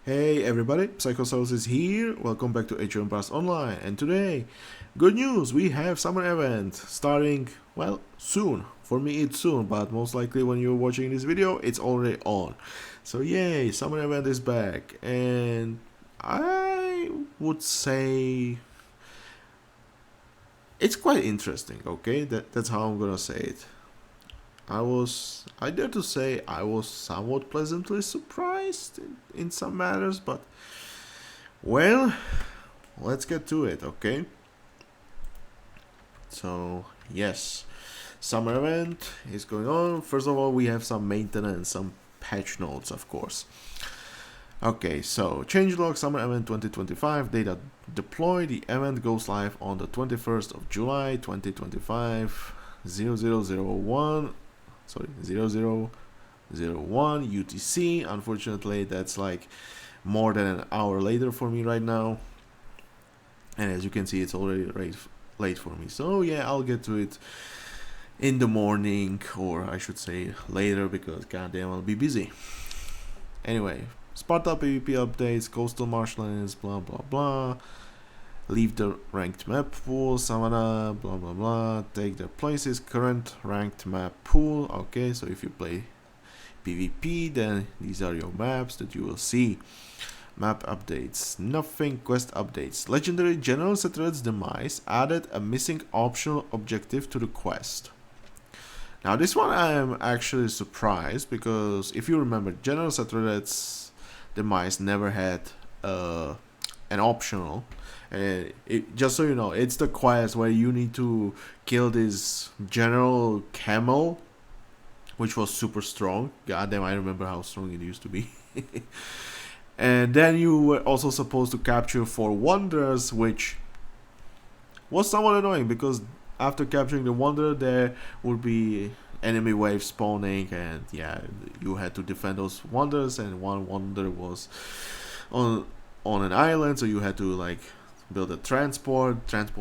Hey everybody, Psychosaurus is here. Welcome back to Age of Empires Online. And today, good news, we have summer event starting, well, soon. For me it's soon, but most likely when you're watching this video, it's already on. So yay, summer event is back. And I would say it's quite interesting, okay? That's how I'm gonna say it. I dare to say I was somewhat pleasantly surprised in some matters, but well, let's get to it, okay? So, yes, summer event is going on. First of all, we have some maintenance, some patch notes, of course. Okay, so changelog summer event 2025 data deploy. The event goes live on the 21st of July 2025, 0001. Sorry, 0001 UTC. Unfortunately, that's like more than an hour later for me right now. And as you can see, it's already late for me. So yeah, I'll get to it in the morning, or I should say later, because goddamn, I'll be busy. Anyway, Sparta PvP updates, coastal marshlands, blah blah blah. Leave the ranked map pool, Savannah, blah blah blah, take their places, current ranked map pool. Okay, so if you play PvP, then these are your maps that you will see. Map updates, nothing. Quest updates, legendary General Setred's demise added a missing optional objective to the quest. Now this one I am actually surprised, because if you remember, General Setred's demise never had an optional. Just so you know, it's the quest where you need to kill this general camel, which was super strong. God damn, I remember how strong it used to be. And then you were also supposed to capture 4 wanderers, which was somewhat annoying, because after capturing the wanderer, there would be enemy waves spawning, and yeah, you had to defend those wanderers, and one wanderer was on an island, so you had to like build a transport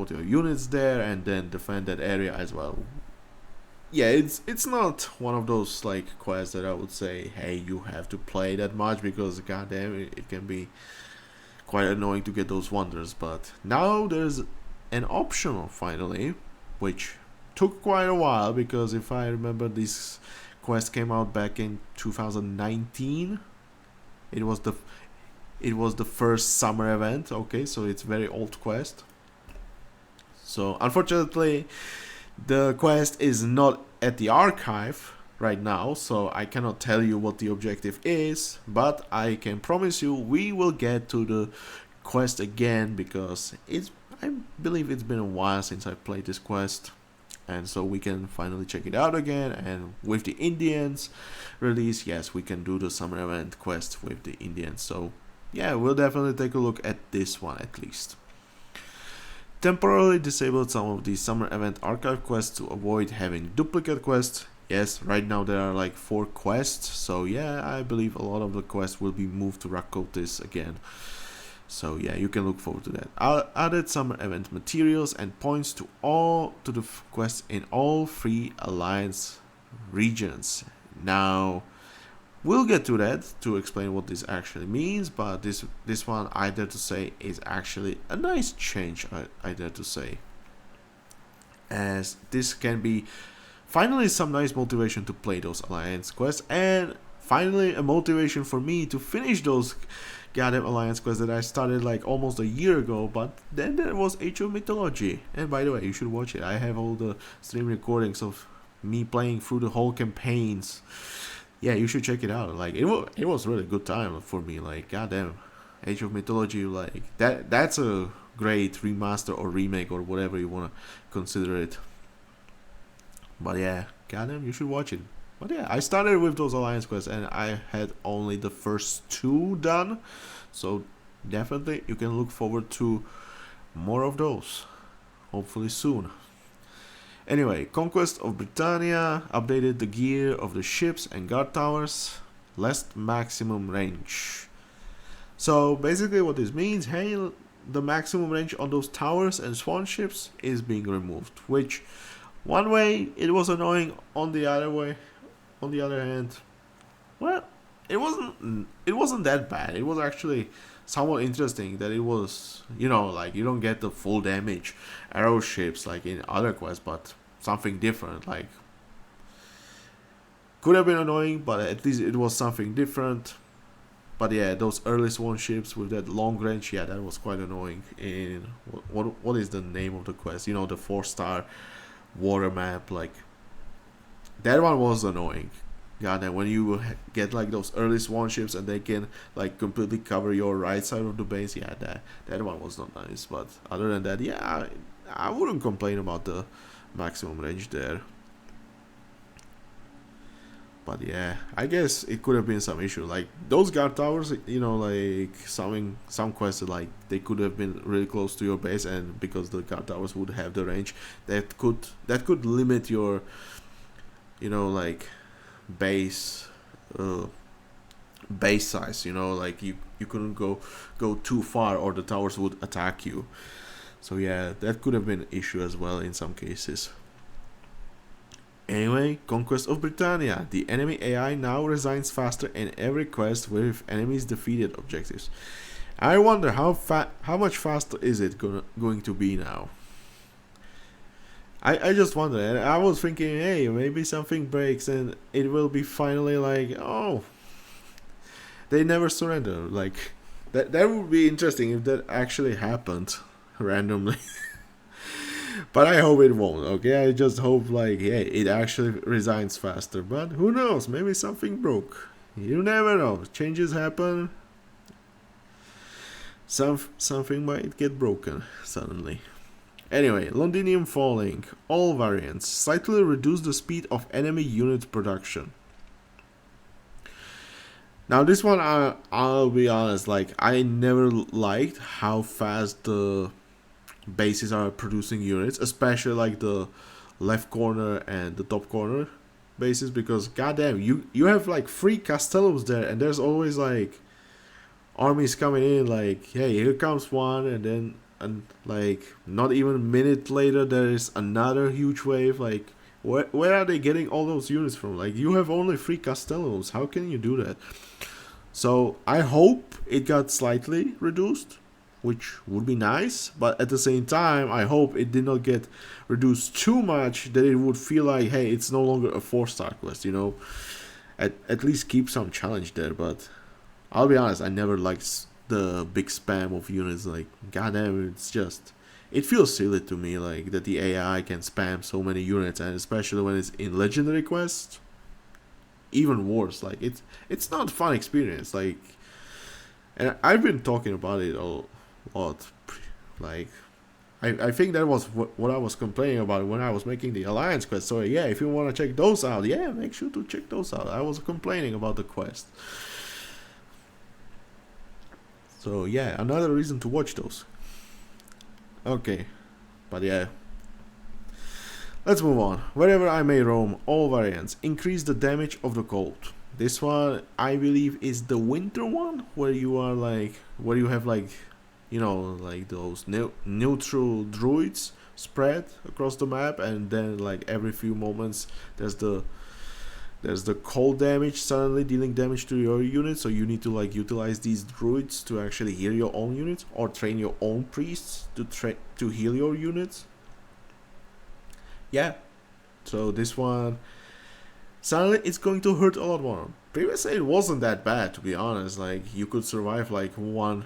your units there, and then defend that area as well. Yeah, it's not one of those like quests that I would say, hey, you have to play that much, because goddamn, it can be quite annoying to get those wonders. But now there's an optional finally, which took quite a while, because if I remember, this quest came out back in 2019. It was the first summer event. Okay, so it's very old quest. So unfortunately, the quest is not at the archive right now, so I cannot tell you what the objective is, but I can promise you we will get to the quest again, because I believe it's been a while since I played this quest, and so we can finally check it out again. And with the Indians release, yes, we can do the summer event quest with the Indians. So yeah, we'll definitely take a look at this one at least. Temporarily disabled some of the summer event archive quests to avoid having duplicate quests. Yes, right now there are like 4 quests, so yeah, I believe a lot of the quests will be moved to Rakotis again. So yeah, you can look forward to that. I added summer event materials and points to the quests in all 3 alliance regions. Now we'll get to that to explain what this actually means, but this one, I dare to say, is actually a nice change. I dare to say, as this can be finally some nice motivation to play those alliance quests, and finally a motivation for me to finish those goddamn alliance quests that I started like almost a year ago. But then there was Age of Mythology, and by the way, you should watch it. I have all the stream recordings of me playing through the whole campaigns. Yeah, you should check it out. Like it was really good time for me. Like goddamn, Age of Mythology, like that's a great remaster or remake or whatever you wanna consider it. But yeah, goddamn, you should watch it. But yeah, I started with those alliance quests, and I had only the first 2 done. So definitely you can look forward to more of those, hopefully soon. Anyway, Conquest of Britannia updated the gear of the ships and guard towers, less maximum range. So basically what this means, hey, the maximum range on those towers and swan ships is being removed, which one way it was annoying, on the other hand, well, it wasn't that bad. It was actually somewhat interesting that it was, like you don't get the full damage arrow ships like in other quests, but something different. Like could have been annoying, but at least it was something different. But yeah, those early swan ships with that long range, yeah, that was quite annoying. In what is the name of the quest? The 4-star water map, like that one was annoying. Yeah, then when you get like those early swan ships and they can like completely cover your right side of the base, yeah, that one was not nice. But other than that, yeah, I wouldn't complain about the maximum range there. But yeah, I guess it could have been some issue. Like those guard towers, like some quests like they could have been really close to your base, and because the guard towers would have the range, that could limit your, like base uh, base size. Like you couldn't go too far, or the towers would attack you. So yeah, that could have been an issue as well in some cases. Anyway, Conquest of Britannia. The enemy AI now resigns faster in every quest with enemies defeated objectives. I wonder how much faster is it going to be now? I just wonder, and I was thinking, hey, maybe something breaks and it will be finally like, oh, they never surrender. Like that would be interesting if that actually happened randomly. But I hope it won't, okay? I just hope, like, yeah, it actually resigns faster. But who knows? Maybe something broke. You never know. Changes happen. Something might get broken suddenly. Anyway, Londinium Falling. All variants. Slightly reduce the speed of enemy unit production. Now this one, I'll be honest, like, I never liked how fast the bases are producing units, especially like the left corner and the top corner bases, because goddamn, you have like 3 castellos there, and there's always like armies coming in, like, hey, here comes one, and like not even a minute later there is another huge wave. Like where are they getting all those units from? Like you have only 3 castellos, how can you do that? So I hope it got slightly reduced, which would be nice, but at the same time, I hope it did not get reduced too much that it would feel like, hey, it's no longer a 4-star quest, At least keep some challenge there, but I'll be honest, I never liked the big spam of units. Like, goddamn, it feels silly to me, like, that the AI can spam so many units, and especially when it's in legendary quests, even worse. Like, it's not a fun experience, like, and I've been talking about it a lot. Like, I think that was what I was complaining about when I was making the Alliance quest. So yeah, if you want to check those out, yeah, make sure to check those out. I was complaining about the quest. So yeah, another reason to watch those. Okay, but yeah. Let's move on. Wherever I may roam, all variants increase the damage of the cold. This one, I believe, is the winter one, where you have like, like those neutral druids spread across the map, and then like every few moments there's the cold damage suddenly dealing damage to your unit. So you need to like utilize these druids to actually heal your own units, or train your own priests to heal your units. Yeah. So this one, suddenly it's going to hurt a lot more. Previously it wasn't that bad, to be honest. Like you could survive like one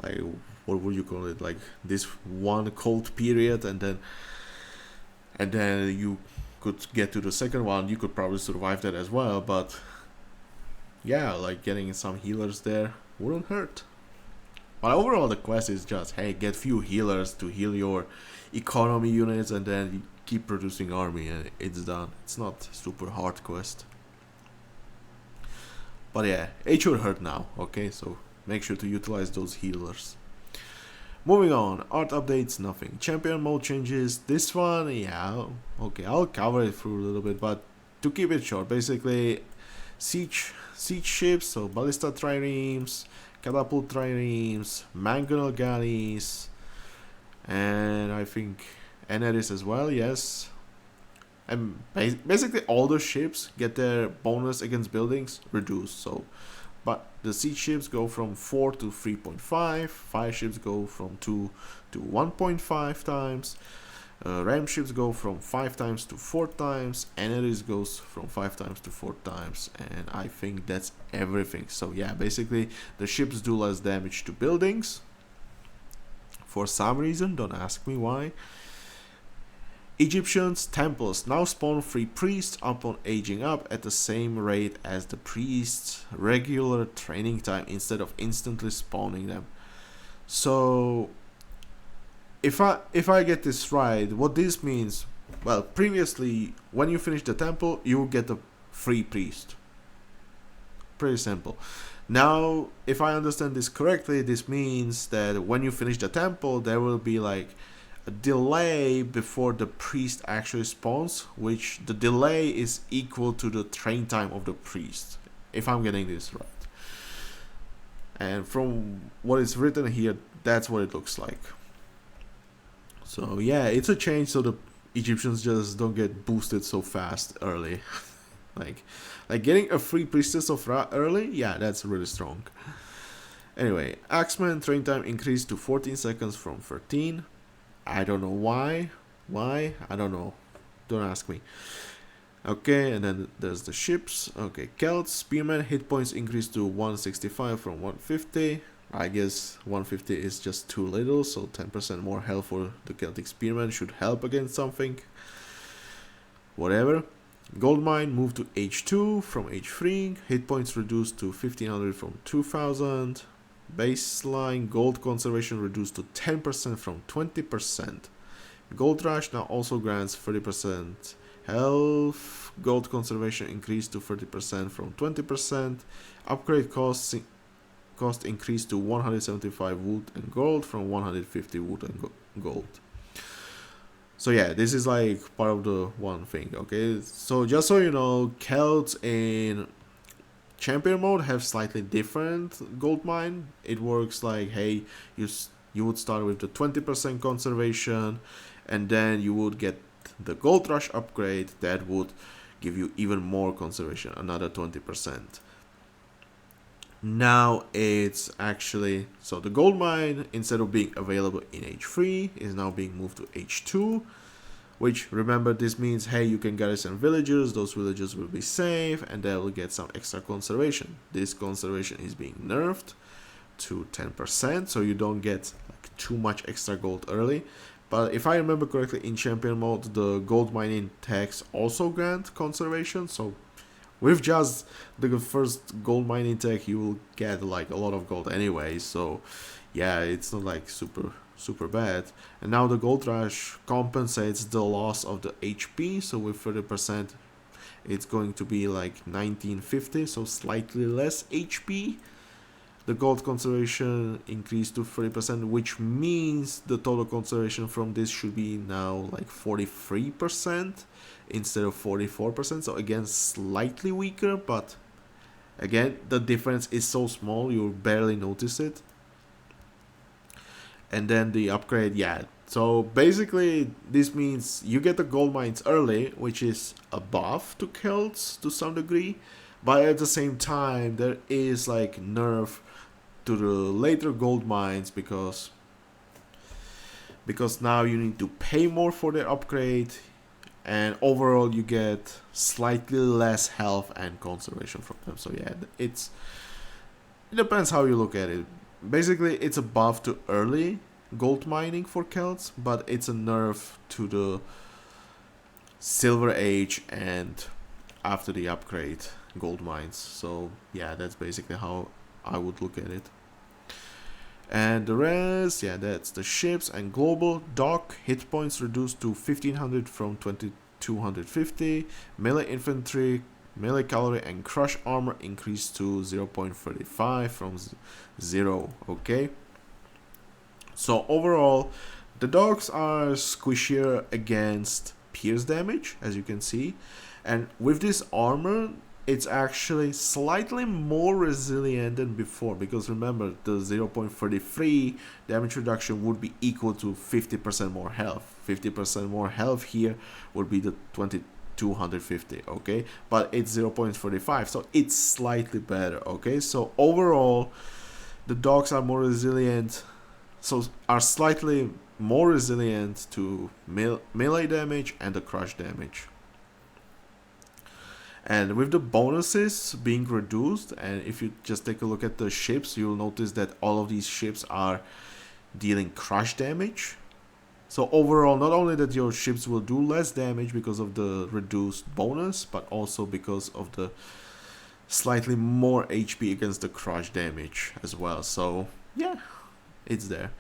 like, what would you call it, like this one cold period, and then you could get to the second one. You could probably survive that as well, but yeah, like getting some healers there wouldn't hurt. But overall the quest is just, hey, get few healers to heal your economy units, and then keep producing army, and it's done. It's not super hard quest. But yeah, it should hurt now, okay? So make sure to utilize those healers. Moving on, art updates, nothing. Champion mode changes. This one, yeah, okay, I'll cover it through a little bit, but to keep it short, basically siege ships, so ballista triremes, catapult triremes, mangonel galleys, and I think Eneris as well, yes. And basically all the ships get their bonus against buildings reduced. So, but the siege ships go from 4 to 3.5, fire ships go from 2 to 1.5 times, ram ships go from 5 times to 4 times, Aneris goes from 5 times to 4 times, and I think that's everything. So yeah, basically the ships do less damage to buildings for some reason, don't ask me why. Egyptians' temples now spawn 3 priests upon aging up at the same rate as the priests' regular training time instead of instantly spawning them. So if I get this right, what this means, well, previously when you finish the temple, you will get a free priest. Pretty simple. Now, if I understand this correctly, this means that when you finish the temple, there will be like a delay before the priest actually spawns, which the delay is equal to the train time of the priest, if I'm getting this right. And from what is written here, that's what it looks like. So yeah, it's a change so the Egyptians just don't get boosted so fast early. like getting a free priestess of Ra early, yeah, that's really strong. Anyway, Axeman train time increased to 14 seconds from 13. I don't know why. Why? I don't know. Don't ask me. Okay, and then there's the ships. Okay, Celts, Spearman, hit points increased to 165 from 150. I guess 150 is just too little, so 10% more health for the Celtic Spearman should help against something. Whatever. Goldmine moved to H2 from H3. Hit points reduced to 1500 from 2000. Baseline gold conservation reduced to 10% from 20%. Gold Rush now also grants 30% health. Gold conservation increased to 30% from 20%. Upgrade cost increased to 175 wood and gold from 150 wood and gold. So yeah, this is like part of the one thing, okay? So just so you know, Celts in Champion mode have slightly different gold mine. It works like, hey, you would start with the 20% conservation, and then you would get the Gold Rush upgrade that would give you even more conservation, another 20%. Now it's actually, so the gold mine, instead of being available in H3, is now being moved to H2. Which, remember, this means, hey, you can garrison villagers, those villagers will be safe, and they will get some extra conservation. This conservation is being nerfed to 10%, so you don't get like too much extra gold early. But if I remember correctly, in champion mode, the gold mining tags also grant conservation, so with just the first gold mining tag, you will get like a lot of gold anyway, so yeah, it's not like super bad. And now the Gold Rush compensates the loss of the HP, so with 30% it's going to be like 1950, so slightly less HP. The gold conservation increased to 30%, which means the total conservation from this should be now like 43% instead of 44%, so again slightly weaker, but again the difference is so small you'll barely notice it. And then the upgrade, yeah. So basically, this means you get the gold mines early, which is a buff to Celts to some degree. But at the same time, there is like nerf to the later gold mines because now you need to pay more for their upgrade. And overall, you get slightly less health and conservation from them. So yeah, it depends how you look at it. Basically, it's a buff to early gold mining for Celts, but it's a nerf to the Silver Age and after the upgrade gold mines. So yeah, that's basically how I would look at it. And the rest, yeah, that's the ships and global. Dock hit points reduced to 1500 from 2250. Melee infantry, melee cavalry, and crush armor increased to 0.35 from 0. Okay. So overall, the dogs are squishier against pierce damage, as you can see. And with this armor, it's actually slightly more resilient than before, because remember, the 0.33 damage reduction would be equal to 50% more health. 50% more health here would be the 250, okay, but it's 0.45, so it's slightly better, okay. So overall the dogs are more resilient, so are slightly more resilient to melee damage and the crush damage. And with the bonuses being reduced, and if you just take a look at the ships, you'll notice that all of these ships are dealing crush damage. So overall, not only that your ships will do less damage because of the reduced bonus, but also because of the slightly more HP against the crush damage as well. So yeah, it's there.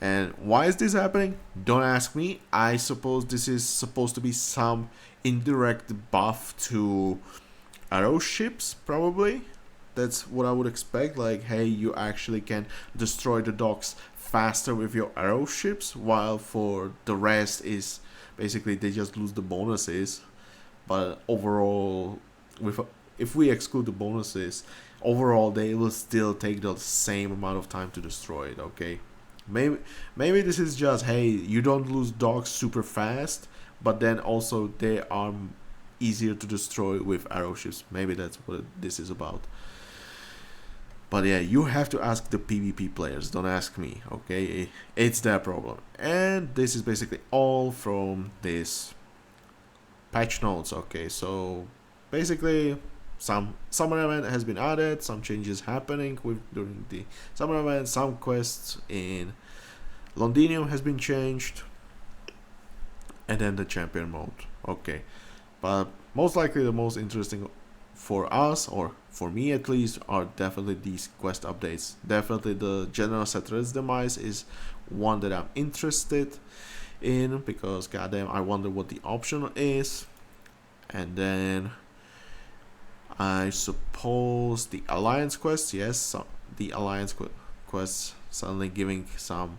And why is this happening? Don't ask me. I suppose this is supposed to be some indirect buff to arrow ships, probably. That's what I would expect. Like, hey, you actually can destroy the docks faster with your arrow ships, while for the rest is basically they just lose the bonuses. But overall, if we exclude the bonuses, overall they will still take the same amount of time to destroy it, okay? Maybe this is just, hey, you don't lose dogs super fast, but then also they are easier to destroy with arrow ships. Maybe that's what this is about. But yeah, you have to ask the PvP players, don't ask me, okay? It's their problem. And this is basically all from this patch notes, okay? So basically some summer event has been added, some changes happening during the summer event, some quests in Londinium has been changed, and then the champion mode, okay. But most likely the most interesting for us, or for me at least, are definitely these quest updates. Definitely the General Satyr's Demise is one that I'm interested in, because goddamn, I wonder what the option is. And then I suppose the Alliance quests, yes, so the Alliance quests suddenly giving some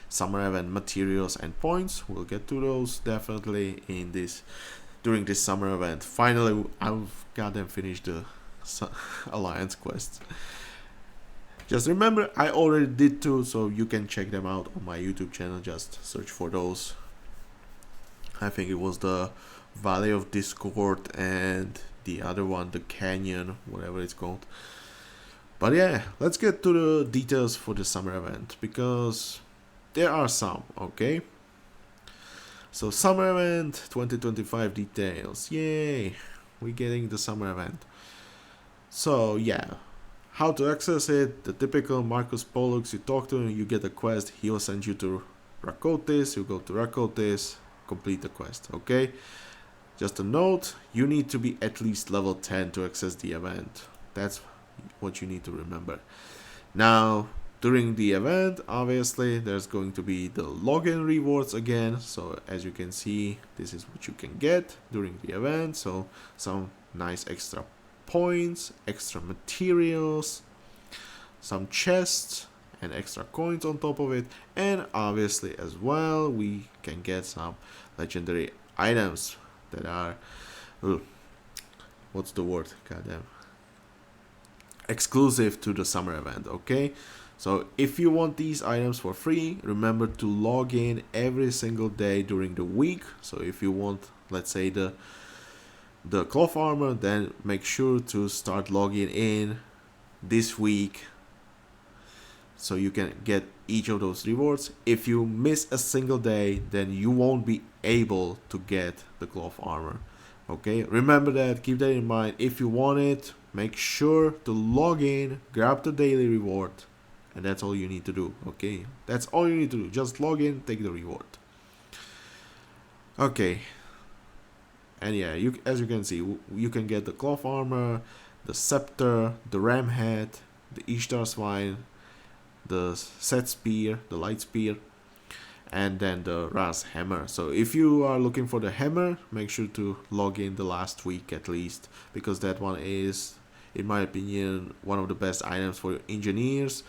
summer event materials and points. We'll get to those definitely in this during this summer event. Finally, I've goddamn finished the Alliance quests. Just remember, I already did two, so you can check them out on my YouTube channel. Just search for those. I think it was the Valley of Discord and the other one, the Canyon, whatever it's called. But yeah, let's get to the details for the summer event, because there are some, okay? So summer event 2025 details, yay, we're getting the summer event. So yeah, how to access it, the typical Marcus Pollux, you talk to him, you get a quest, he will send you to Rakotis, you go to Rakotis, complete the quest, okay? Just a note, you need to be at least level 10 to access the event. That's what you need to remember. Now, during the event, obviously, there's going to be the login rewards again. So as you can see, this is what you can get during the event. So some nice extra points, extra materials, some chests, and extra coins on top of it. And obviously as well, we can get some legendary items that are, what's the word? Goddamn. Exclusive to the summer event, okay? So if you want these items for free, remember to log in every single day during the week. So if you want, let's say, the cloth armor, then make sure to start logging in this week so you can get each of those rewards. If you miss a single day, then you won't be able to get the cloth armor, okay? Remember that, keep that in mind. If you want it, make sure to log in, grab the daily reward, and that's all you need to do, okay? That's all you need to do, just log in, take the reward. Okay, and yeah, as you can see, you can get the cloth armor, the scepter, the ram head, the Ishtar swine, the set spear, the light spear, and then the Raz hammer. So if you are looking for the hammer, make sure to log in the last week at least, because that one is, in my opinion, one of the best items for your engineers.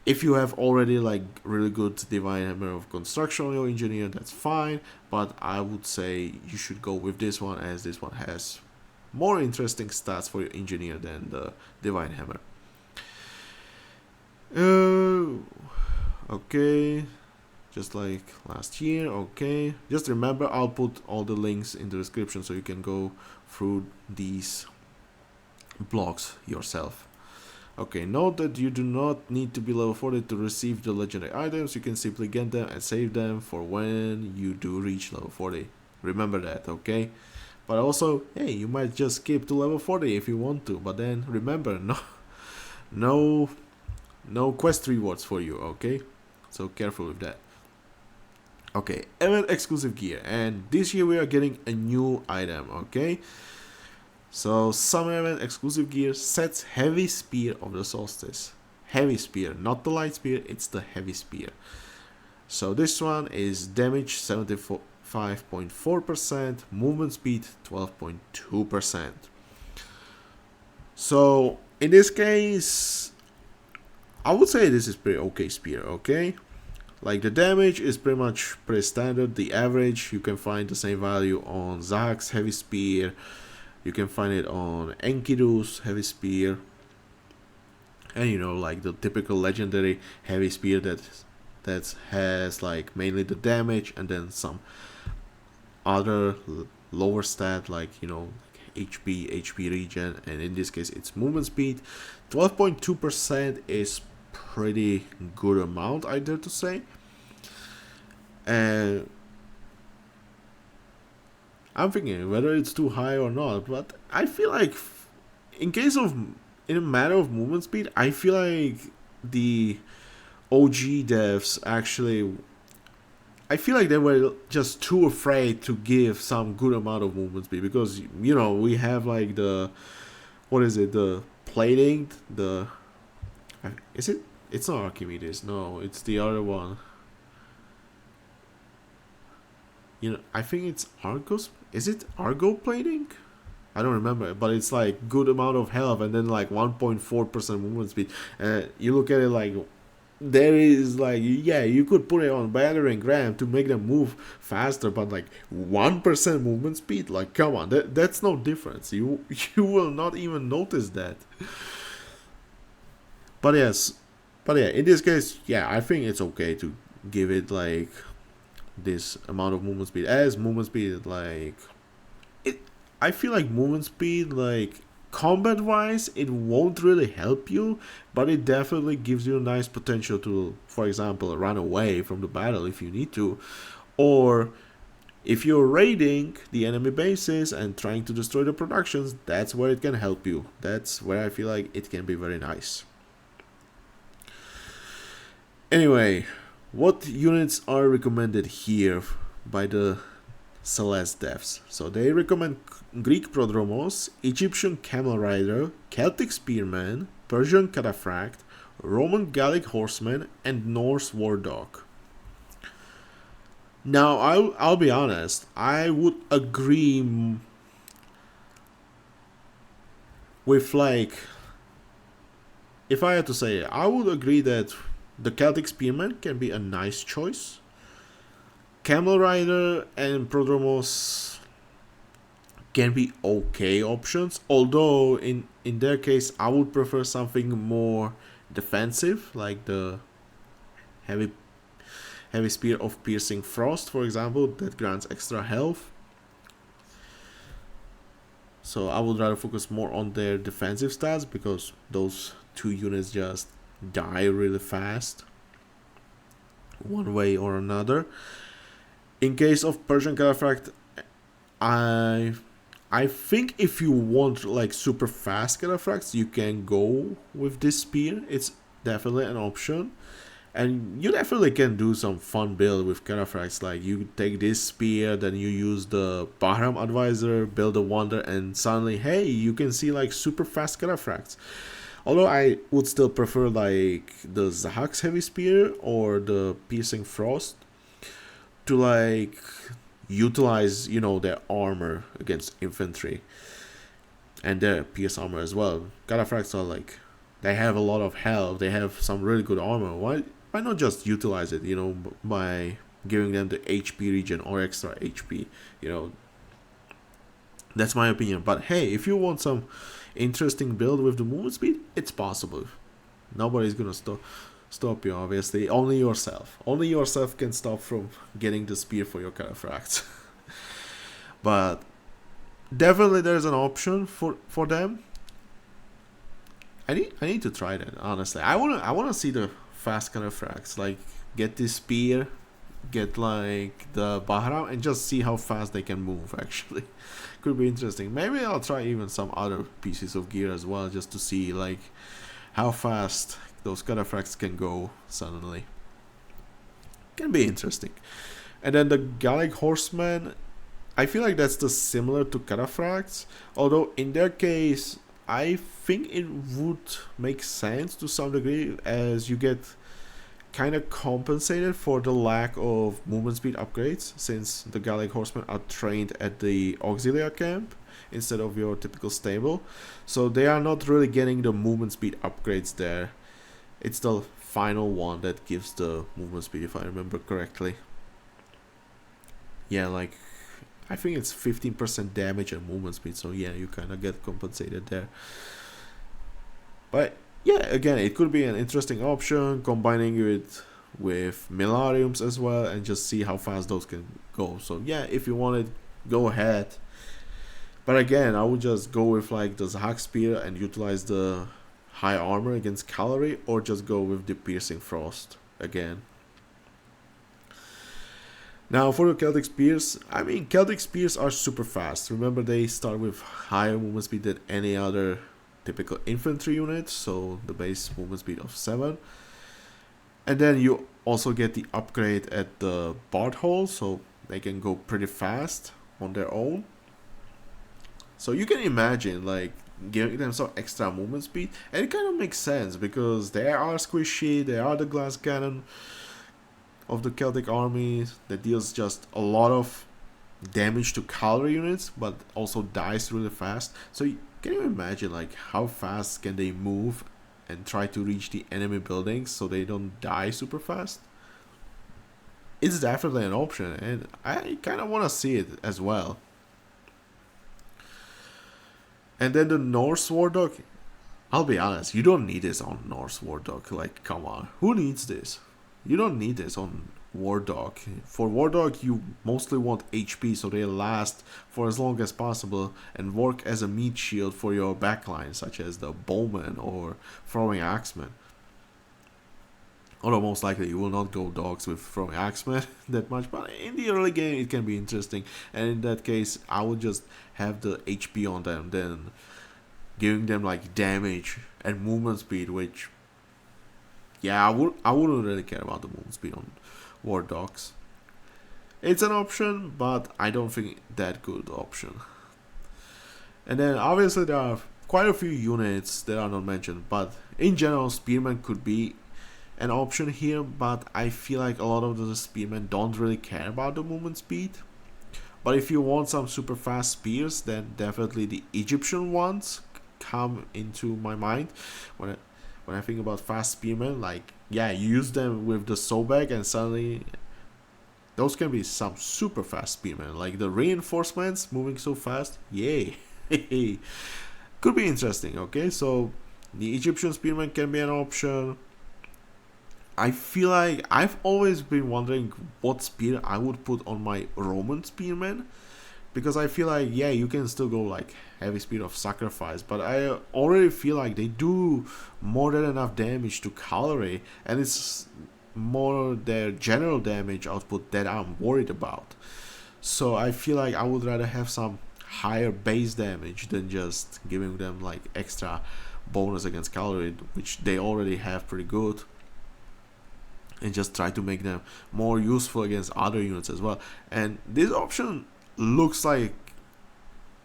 If you have already like really good divine hammer of construction on your engineer, that's fine, but I would say you should go with this one, as this one has more interesting stats for your engineer than the divine hammer. Okay, just like last year. Okay, just remember, I'll put all the links in the description so you can go through these blocks yourself. Okay, note that you do not need to be level 40 to receive the legendary items. You can simply get them and save them for when you do reach level 40. Remember that, okay? But also, hey, you might just skip to level 40 if you want to, but then remember, no quest rewards for you, okay? So careful with that. Okay, event exclusive gear, and this year we are getting a new item, okay? So summer event exclusive gear sets heavy spear of the solstice. Heavy spear, not the light spear, it's the heavy spear. So this one is damage 75.4%, movement speed 12.2%. So in this case, I would say this is pretty okay spear, okay? Like the damage is pretty standard. The average, you can find the same value on Zach's heavy spear. You can find it on Enkidu's heavy spear. And you know, like the typical legendary heavy spear that has like mainly the damage and then some other lower stat like, you know, HP regen, and in this case it's movement speed. 12.2% is pretty good amount, I dare to say. And I'm thinking whether it's too high or not, but I feel like in a matter of movement speed, I feel like the OG devs actually, I feel like they were just too afraid to give some good amount of movement speed, because you know we have like the, what is it, the plating, the, is it, it's not Archimedes, no, it's the other one. You know, I think it's Argos. Is it Argo plating? I don't remember, but it's like good amount of health and then like 1.4% movement speed. You look at it like there is like, yeah, you could put it on battering ram to make them move faster, but like 1% movement speed, like come on, that's no difference. You will not even notice that. But yeah, in this case, yeah, I think it's okay to give it like this amount of movement speed, as movement speed, like it, I feel like movement speed, like combat wise, it won't really help you, but it definitely gives you a nice potential to, for example, run away from the battle if you need to, or if you're raiding the enemy bases and trying to destroy the productions, that's where it can help you. That's where I feel like it can be very nice. Anyway, what units are recommended here by the Celeste devs? So they recommend Greek Prodromos, Egyptian Camel Rider, Celtic Spearman, Persian Cataphract, Roman Gallic Horseman, and Norse War Dog. Now, I'll be honest, I would agree with, like, if I had to say it, I would agree that the Celtic Spearman can be a nice choice. Camel Rider and Prodromos can be okay options, although in their case I would prefer something more defensive, like the heavy spear of Piercing Frost, for example, that grants extra health. So I would rather focus more on their defensive stats, because those two units just die really fast one way or another. In case of Persian Cataphract, I think if you want like super fast Cataphracts, you can go with this spear. It's definitely an option, and you definitely can do some fun build with Cataphracts. Like you take this spear, then you use the Bahram Advisor, build a wonder, and suddenly, hey, you can see like super fast Cataphracts. Although I would still prefer like the Zahak's heavy spear or the Piercing Frost to like utilize, you know, their armor against infantry and their pierce armor as well. Cataphracts are like, they have a lot of health, they have some really good armor. Why not just utilize it, you know, by giving them the HP regen or extra HP, you know. That's my opinion. But hey, if you want some interesting build with the movement speed, it's possible. Nobody's gonna stop you, obviously. Only yourself. Only yourself can stop from getting the spear for your cataphracts. But definitely there's an option for them. I need to try that, honestly. I wanna see the fast cataphracts. Like, get this spear, get like the Bahram, and just see how fast they can move, actually. Could be interesting. Maybe I'll try even some other pieces of gear as well, just to see like how fast those cataphracts can go suddenly. Can be interesting. And then the Gallic Horseman, I feel like that's the similar to cataphracts, although in their case I think it would make sense to some degree, as you get kind of compensated for the lack of movement speed upgrades, since the Gallic Horsemen are trained at the Auxilia camp instead of your typical stable, so they are not really getting the movement speed upgrades there. It's the final one that gives the movement speed, if I remember correctly. Yeah, like I think it's 15% damage and movement speed, so yeah, you kind of get compensated there. But yeah, again, it could be an interesting option, combining it with Milariums as well, and just see how fast those can go. So yeah, if you want it, go ahead. But again, I would just go with like the Zahak Spear and utilize the high armor against cavalry, or just go with the Piercing Frost again. Now for the Celtic Spears, I mean, Celtic Spears are super fast. Remember, they start with higher movement speed than any other typical infantry unit, so the base movement speed of 7. And then you also get the upgrade at the Bard Hole, so they can go pretty fast on their own. So you can imagine like giving them some extra movement speed, and it kind of makes sense because they are squishy, they are the glass cannon of the Celtic army that deals just a lot of damage to cavalry units, but also dies really fast. So can you imagine like how fast can they move and try to reach the enemy buildings so they don't die super fast? It's definitely an option, and I kind of want to see it as well. And then the Norse War Dog, I'll be honest, you don't need this on Norse War Dog. Like, come on, who needs this? You don't need this on War Dog. For War Dog, you mostly want HP so they last for as long as possible and work as a meat shield for your backline, such as the Bowman or Throwing Axeman. Although most likely you will not go dogs with Throwing Axeman that much, but in the early game it can be interesting. And in that case, I would just have the HP on them, then giving them like damage and movement speed, which, yeah, I wouldn't really care about the movement speed on War Dogs. It's an option, but I don't think that good option. And then obviously there are quite a few units that are not mentioned, but in general Spearmen could be an option here, but I feel like a lot of the Spearmen don't really care about the movement speed. But if you want some super fast spears, then definitely the Egyptian ones come into my mind when I think about fast spearmen. Like, yeah, you use them with the Sobek and suddenly those can be some super fast spearmen. Like the reinforcements moving so fast, yay. Could be interesting. Okay, so the Egyptian spearmen can be an option. I feel like I've always been wondering what spear I would put on my Roman spearmen, because I feel like, yeah, you can still go like heavy spear of sacrifice, but I already feel like they do more than enough damage to cavalry, and it's more their general damage output that I'm worried about. So I feel like I would rather have some higher base damage than just giving them like extra bonus against cavalry, which they already have pretty good, and just try to make them more useful against other units as well. And this option looks like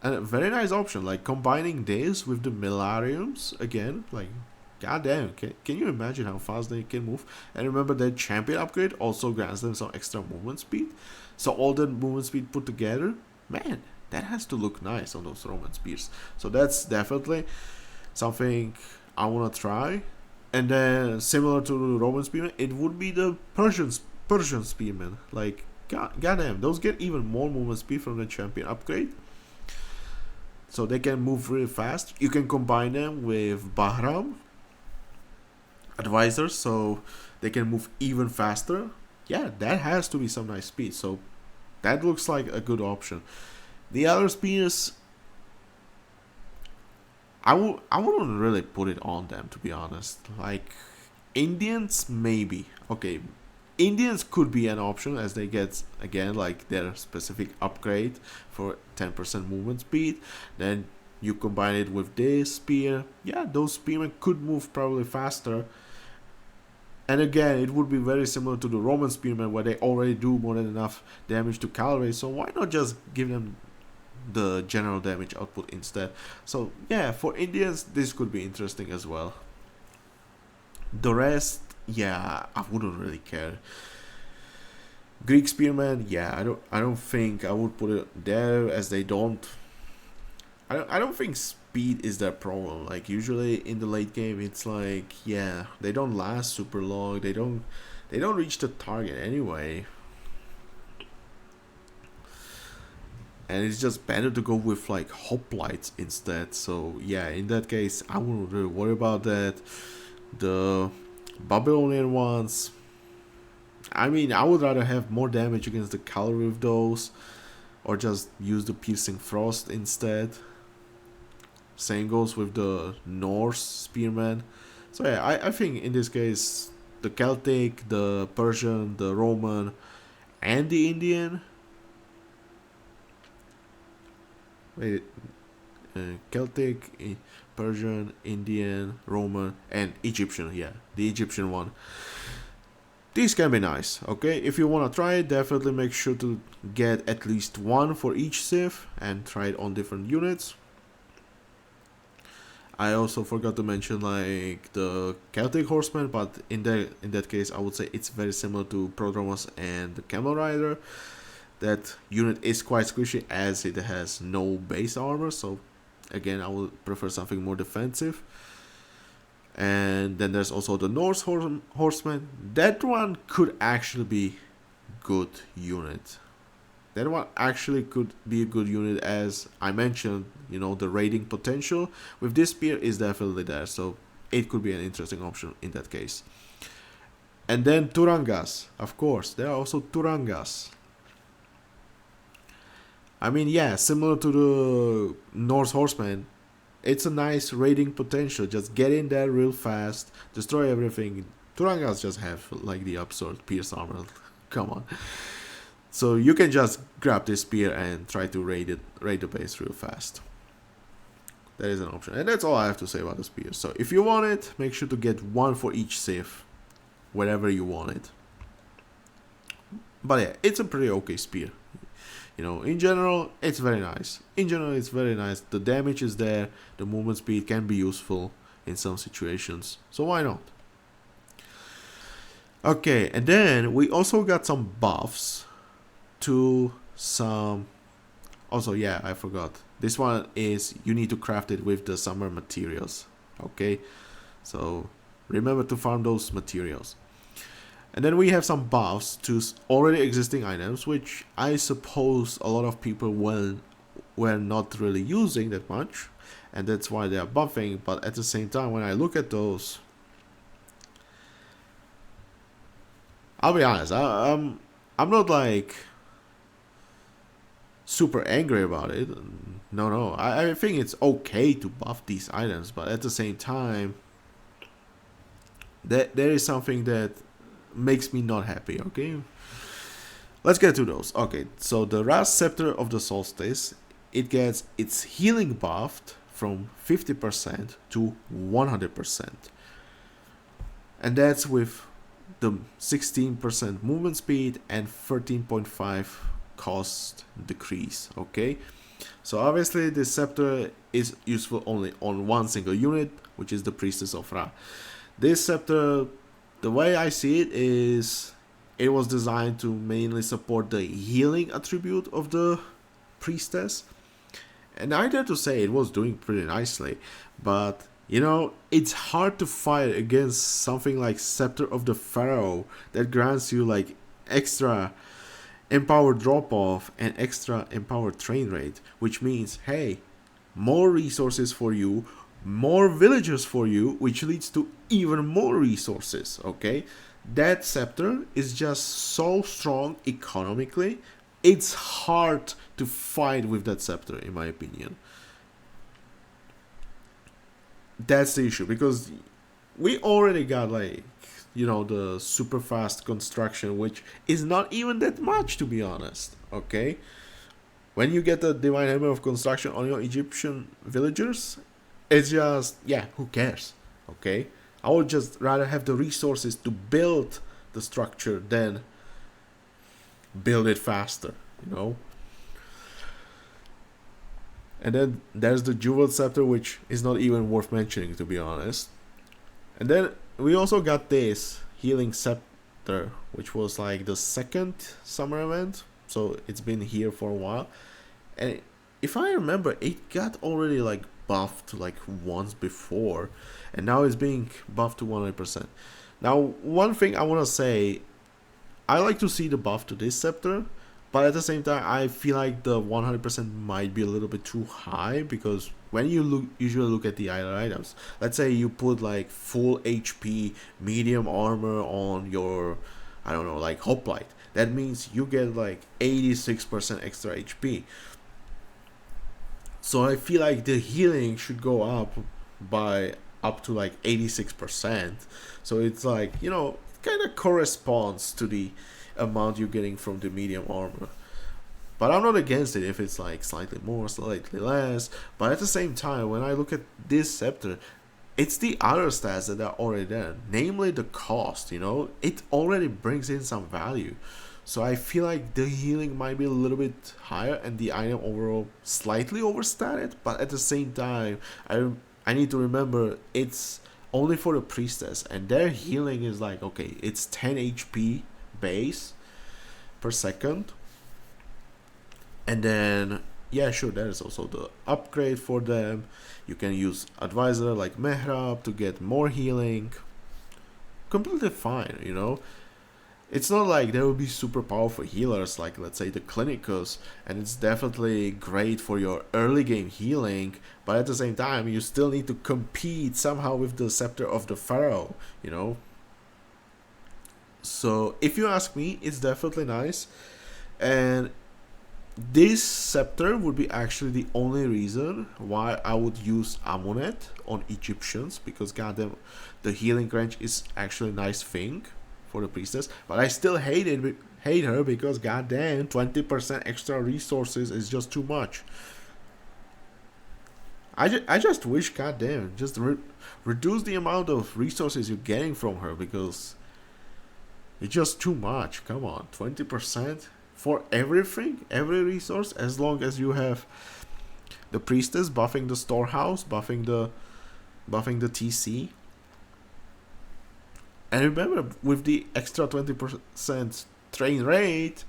a very nice option, like combining this with the Milariums again. Like, goddamn, can you imagine how fast they can move? And remember that champion upgrade also grants them some extra movement speed, so all that movement speed put together, man, that has to look nice on those Roman spears. So that's definitely something I want to try. And then similar to the Roman spearmen, it would be the Persian spearmen. Like, goddamn, those get even more movement speed from the champion upgrade, so they can move really fast. You can combine them with Bahram, advisors, so they can move even faster. Yeah, that has to be some nice speed. So that looks like a good option. The other spears, I wouldn't really put it on them, to be honest. Like Indians, maybe. Okay, Indians could be an option as they get again like their specific upgrade for 10% movement speed. Then you combine it with this spear. Yeah, those spearmen could move probably faster. And again, it would be very similar to the Roman spearmen where they already do more than enough damage to cavalry. So why not just give them the general damage output instead? So yeah, for Indians, this could be interesting as well. The rest, yeah, I wouldn't really care. Greek spearmen, yeah, I don't think I would put it there as they don't. I don't think speed is their problem. Like usually in the late game, it's like yeah, they don't last super long. They don't reach the target anyway. And it's just better to go with like hoplites instead. So yeah, in that case, I wouldn't really worry about that. The Babylonian ones, I mean, I would rather have more damage against the cavalry with those, or just use the piercing frost instead. Same goes with the Norse spearmen. So yeah, I think in this case, the Celtic, the Persian, the Roman, and the Indian. Wait, Celtic, Persian, Indian, Roman, and Egyptian. Yeah, the Egyptian one. These can be nice, okay? If you want to try it, definitely make sure to get at least one for each civ and try it on different units. I also forgot to mention like the Celtic horseman, but in that case, I would say it's very similar to Prodromos and the Camel Rider. That unit is quite squishy as it has no base armor, so again, I would prefer something more defensive. And then there's also the Norse horseman. That one could actually be good unit. That one actually could be a good unit, as I mentioned, you know, the raiding potential with this spear is definitely there, so it could be an interesting option in that case. And then Turangas, of course, there are also Turangas. I mean, yeah, similar to the Norse horseman, it's a nice raiding potential. Just get in there real fast, destroy everything. Turangas just have like the absurd pierce armor. Come on. So you can just grab this spear and try to raid the base real fast. That is an option. And that's all I have to say about the spear. So if you want it, make sure to get one for each civ, wherever you want it. But yeah, it's a pretty okay spear. You know, in general, it's very nice. The damage is there. The movement speed can be useful in some situations. So why not? Okay, and then we also got some buffs to some... Also, yeah, I forgot. This one is you need to craft it with the summer materials. Okay, so remember to farm those materials. And then we have some buffs to already existing items, which I suppose a lot of people were not really using that much, and that's why they are buffing. But at the same time, when I look at those, I'll be honest, I'm not like super angry about it. No, I think it's okay to buff these items, but at the same time, there is something that makes me not happy, okay? Let's get to those. Okay, so the Ras Scepter of the Solstice, it gets its healing buffed from 50% to 100%. And that's with the 16% movement speed and 13.5 cost decrease, okay? So obviously this scepter is useful only on one single unit, which is the Priestess of Ra. This scepter, the way I see it is, it was designed to mainly support the healing attribute of the priestess. And I dare to say it was doing pretty nicely. But, you know, it's hard to fight against something like Scepter of the Pharaoh that grants you like extra empowered drop off and extra empowered train rate. Which means, hey, more resources for you, more villagers for you, which leads to even more resources. Okay, that scepter is just so strong economically. It's hard to fight with that scepter, in my opinion. That's the issue, because we already got like, the super fast construction, which is not even that much, to be honest. Okay, when you get the divine hammer of construction on your Egyptian villagers, it's just, yeah, who cares? Okay, I would just rather have the resources to build the structure than build it faster. And then there's the jewel scepter, which is not even worth mentioning, to be honest. And then we also got this healing scepter, which was like the second summer event, so it's been here for a while. And if I remember, it got already like buffed like once before, and now it's being buffed to 100%. Now, one thing I want to say, I like to see the buff to this scepter, but at the same time, I feel like the 100% might be a little bit too high, because when you usually look at the other items, let's say you put like full HP medium armor on your, I don't know, like hoplite, that means you get like 86% extra HP. So I feel like the healing should go up to like 86%. So it's like, kind of corresponds to the amount you're getting from the medium armor. But I'm not against it if it's like slightly more, slightly less. But at the same time, when I look at this scepter, it's the other stats that are already there, namely the cost. It already brings in some value. So I feel like the healing might be a little bit higher and the item overall slightly overstated. But at the same time, I need to remember it's only for the priestess, and their healing is like, okay, it's 10 HP base per second. And then, yeah, sure, there is also the upgrade for them. You can use advisor like Mehrab to get more healing. Completely fine. It's not like there will be super powerful healers like, let's say, the Clinicus, and it's definitely great for your early game healing, but at the same time, you still need to compete somehow with the Scepter of the Pharaoh. So, if you ask me, it's definitely nice, and this scepter would be actually the only reason why I would use Amunet on Egyptians, because goddamn, the healing range is actually a nice thing for the priestess, but I still hate her because goddamn, 20% extra resources is just too much. I just wish, goddamn, just reduce the amount of resources you're getting from her, because it's just too much. Come on, 20% for everything, every resource, as long as you have the priestess buffing the storehouse, buffing the TC. And remember, with the extra 20% train rate,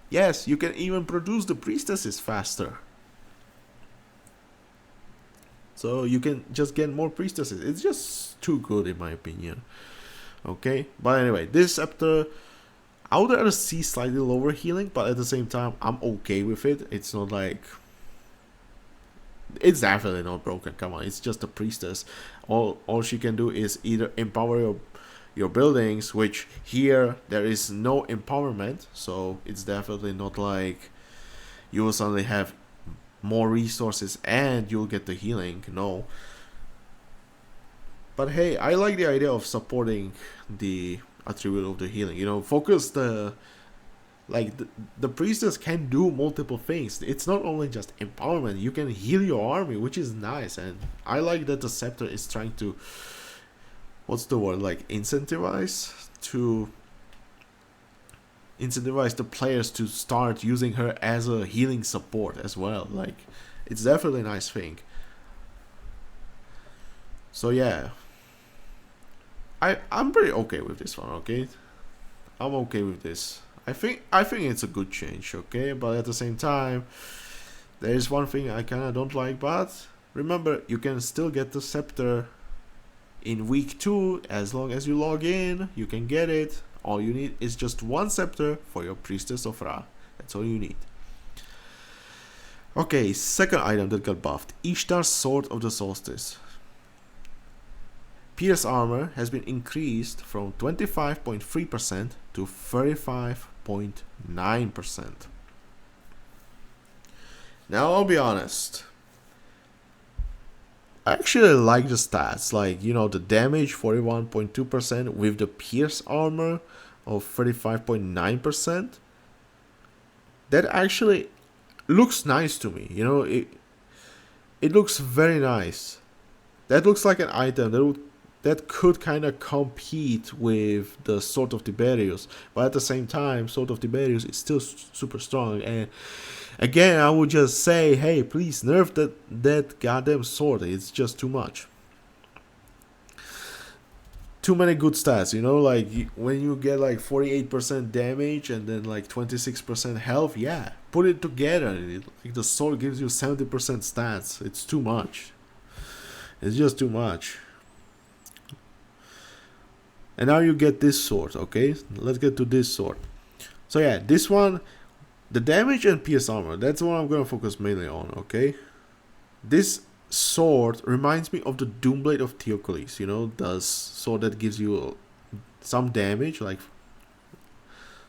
yes, you can even produce the priestesses faster. So you can just get more priestesses. It's just too good, in my opinion. Okay, but anyway, this scepter, I would rather see slightly lower healing, but at the same time, I'm okay with it. It's not like, it's definitely not broken. Come on, it's just a priestess. All she can do is either empower your buildings, which here there is no empowerment, so it's definitely not like you will suddenly have more resources and you'll get the healing. No. But hey, I like the idea of supporting the attribute of the healing. Focus the priestess can do multiple things. It's not only just empowerment. You can heal your army, which is nice, and I like that the scepter is trying to, what's the word, like incentivize the players to start using her as a healing support as well. Like, it's definitely a nice thing. So yeah, I'm pretty okay with this one. Okay, I'm okay with this. I think it's a good change. Okay, but at the same time, there is one thing I kind of don't like. But remember, you can still get the scepter in week 2 as long as you log in. You can get it. All you need is just one scepter for your priestess of Ra. That's all you need. Okay, second item that got buffed. Ishtar's Sword of the Solstice. Pierce armor has been increased from 25.3% to 35.9%. Now I'll be honest. I actually like the stats, like, you know, the damage 41.2% with the pierce armor of 35.9%. That actually looks nice to me, you know, it looks very nice. That looks like an item that could kind of compete with the Sword of Tiberius, but at the same time, Sword of Tiberius is still super strong. And again, I would just say, hey, please nerf that goddamn sword. It's just too much. Too many good stats, you know, like when you get like 48% damage and then like 26% health, yeah, put it together. Like the sword gives you 70% stats. It's too much. It's just too much. And now you get this sword, okay? Let's get to this sword. So yeah, this one, the damage and pierce armor, that's what I'm gonna focus mainly on, okay? This sword reminds me of the Doomblade of Theocles, you know, the sword that gives you some damage, like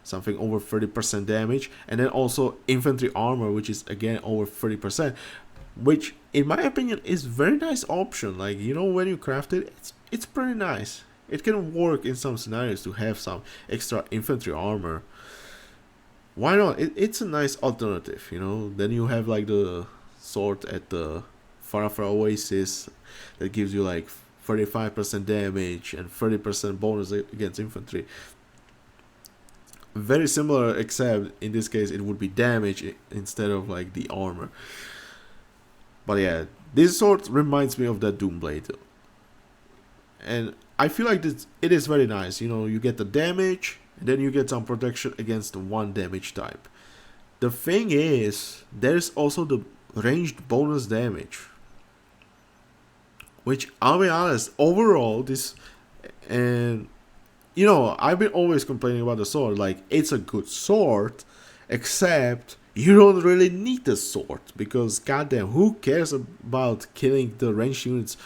something over 30% damage, and then also infantry armor, which is again over 30%, which in my opinion is very nice option. Like, you know, when you craft it, it's pretty nice. It can work in some scenarios to have some extra infantry armor. Why not? It's a nice alternative, you know. Then you have like the sword at the Farafra Oasis that gives you like 35% damage and 30% bonus against infantry. Very similar, except in this case it would be damage instead of like the armor. But yeah, this sword reminds me of that Doomblade. And I feel like it is very nice. You know, you get the damage, and then you get some protection against one damage type. The thing is, there's also the ranged bonus damage. Which, I'll be honest, overall, this... And, you know, I've been always complaining about the sword. Like, it's a good sword, except you don't really need the sword. Because, goddamn, who cares about killing the ranged units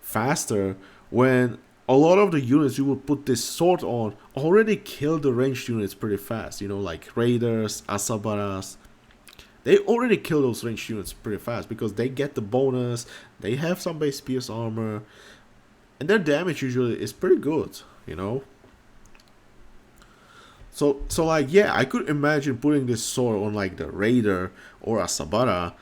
faster when a lot of the units you will put this sword on already kill the ranged units pretty fast, you know, like raiders, asabaras. They already kill those ranged units pretty fast because they get the bonus, they have some base pierce armor, and their damage usually is pretty good, you know. So like, yeah, I could imagine putting this sword on like the raider or asabara,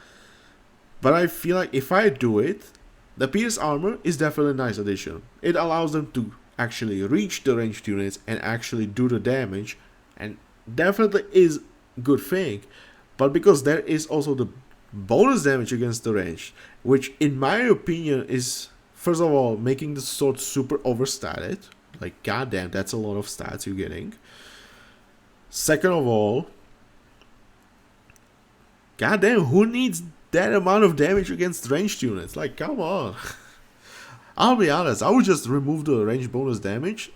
but I feel like if I do it, the pierce armor is definitely a nice addition. It allows them to actually reach the ranged units and actually do the damage, and definitely is a good thing. But because there is also the bonus damage against the range, which in my opinion is, first of all, making the sword super overstated. Like, goddamn, that's a lot of stats you're getting. Second of all, goddamn, who needs that amount of damage against ranged units? Like, come on. I'll be honest, I would just remove the range bonus damage,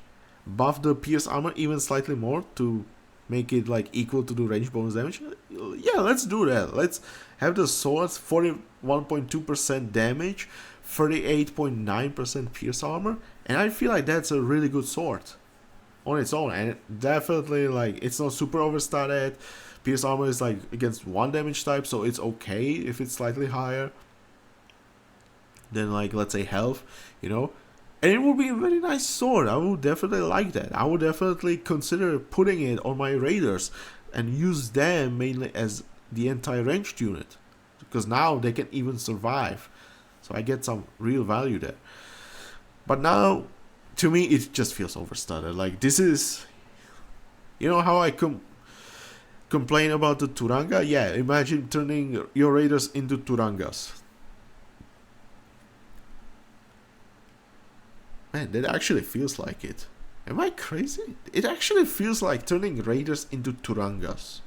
buff the pierce armor even slightly more to make it like equal to the range bonus damage. Yeah, let's do that. Let's have the swords 41.2% damage, 38.9% pierce armor, and I feel like that's a really good sword on its own. And definitely, like, it's not super overstated. Pierce armor is like against one damage type, so it's okay if it's slightly higher than, like, let's say health, you know. And it would be a very nice sword. I would definitely like that. I would definitely consider putting it on my raiders and use them mainly as the anti-ranged unit, because now they can even survive. So I get some real value there. But now, to me, it just feels overstated. Like, this is, you know how I complain about the Turanga? Yeah, imagine turning your raiders into Turangas. Man, that actually feels like it. Am I crazy? It actually feels like turning raiders into Turangas.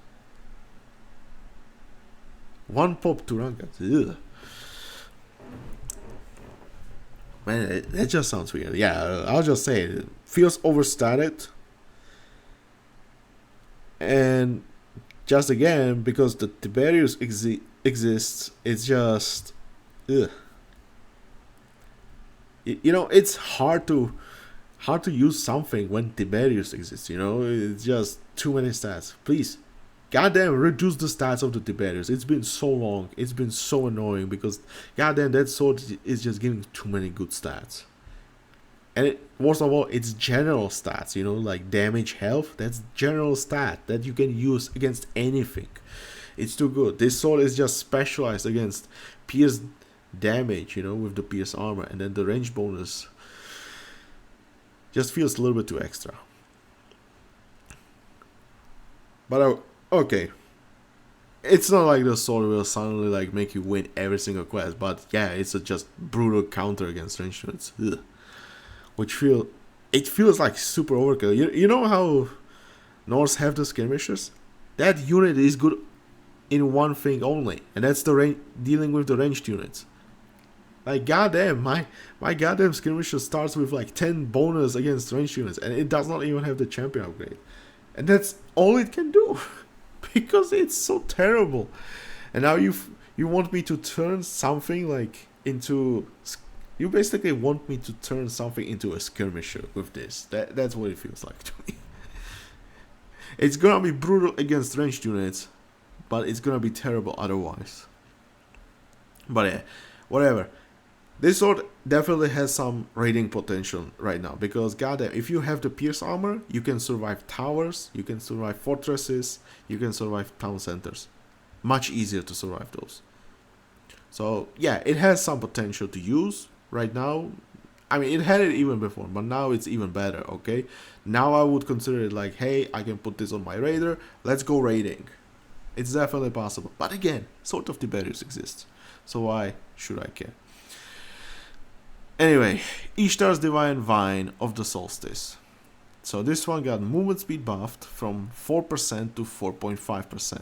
One pop Turangas. Ugh. Man, that just sounds weird. Yeah, I'll just say it. Feels overstated. And just again, because the Tiberius exists, it's just, ugh. You know, it's hard to use something when Tiberius exists. You know, it's just too many stats. Please, goddamn, reduce the stats of the Tiberius. It's been so long. It's been so annoying because goddamn, that sword is just giving too many good stats. And worst of all, it's general stats, you know, like damage, health. That's general stat that you can use against anything. It's too good. This sword is just specialized against pierce damage, you know, with the pierce armor, and then the range bonus just feels a little bit too extra. But okay, it's not like the sword will suddenly like make you win every single quest, but yeah, it's a just brutal counter against range units. Ugh. Which feels like super overkill. You know how Norse have the skirmishers? That unit is good in one thing only, and that's the dealing with the ranged units. Like goddamn, my goddamn skirmisher starts with like 10 bonus against ranged units, and it does not even have the champion upgrade, and that's all it can do, because it's so terrible. And now you want me to turn something like into. You basically want me to turn something into a skirmisher with this. That's what it feels like to me. It's gonna be brutal against ranged units, but it's gonna be terrible otherwise. But yeah, whatever. This sword definitely has some raiding potential right now, because goddamn, if you have the pierce armor, you can survive towers, you can survive fortresses, you can survive town centers. Much easier to survive those. So yeah, it has some potential to use right now. I mean, it had it even before, but now it's even better, okay? Now I would consider it like, hey, I can put this on my raider, let's go raiding. It's definitely possible. But again, Sword of Tiberius exists, so why should I care? Anyway, Ishtar's Divine Vine of the Solstice. So this one got movement speed buffed from 4% to 4.5%.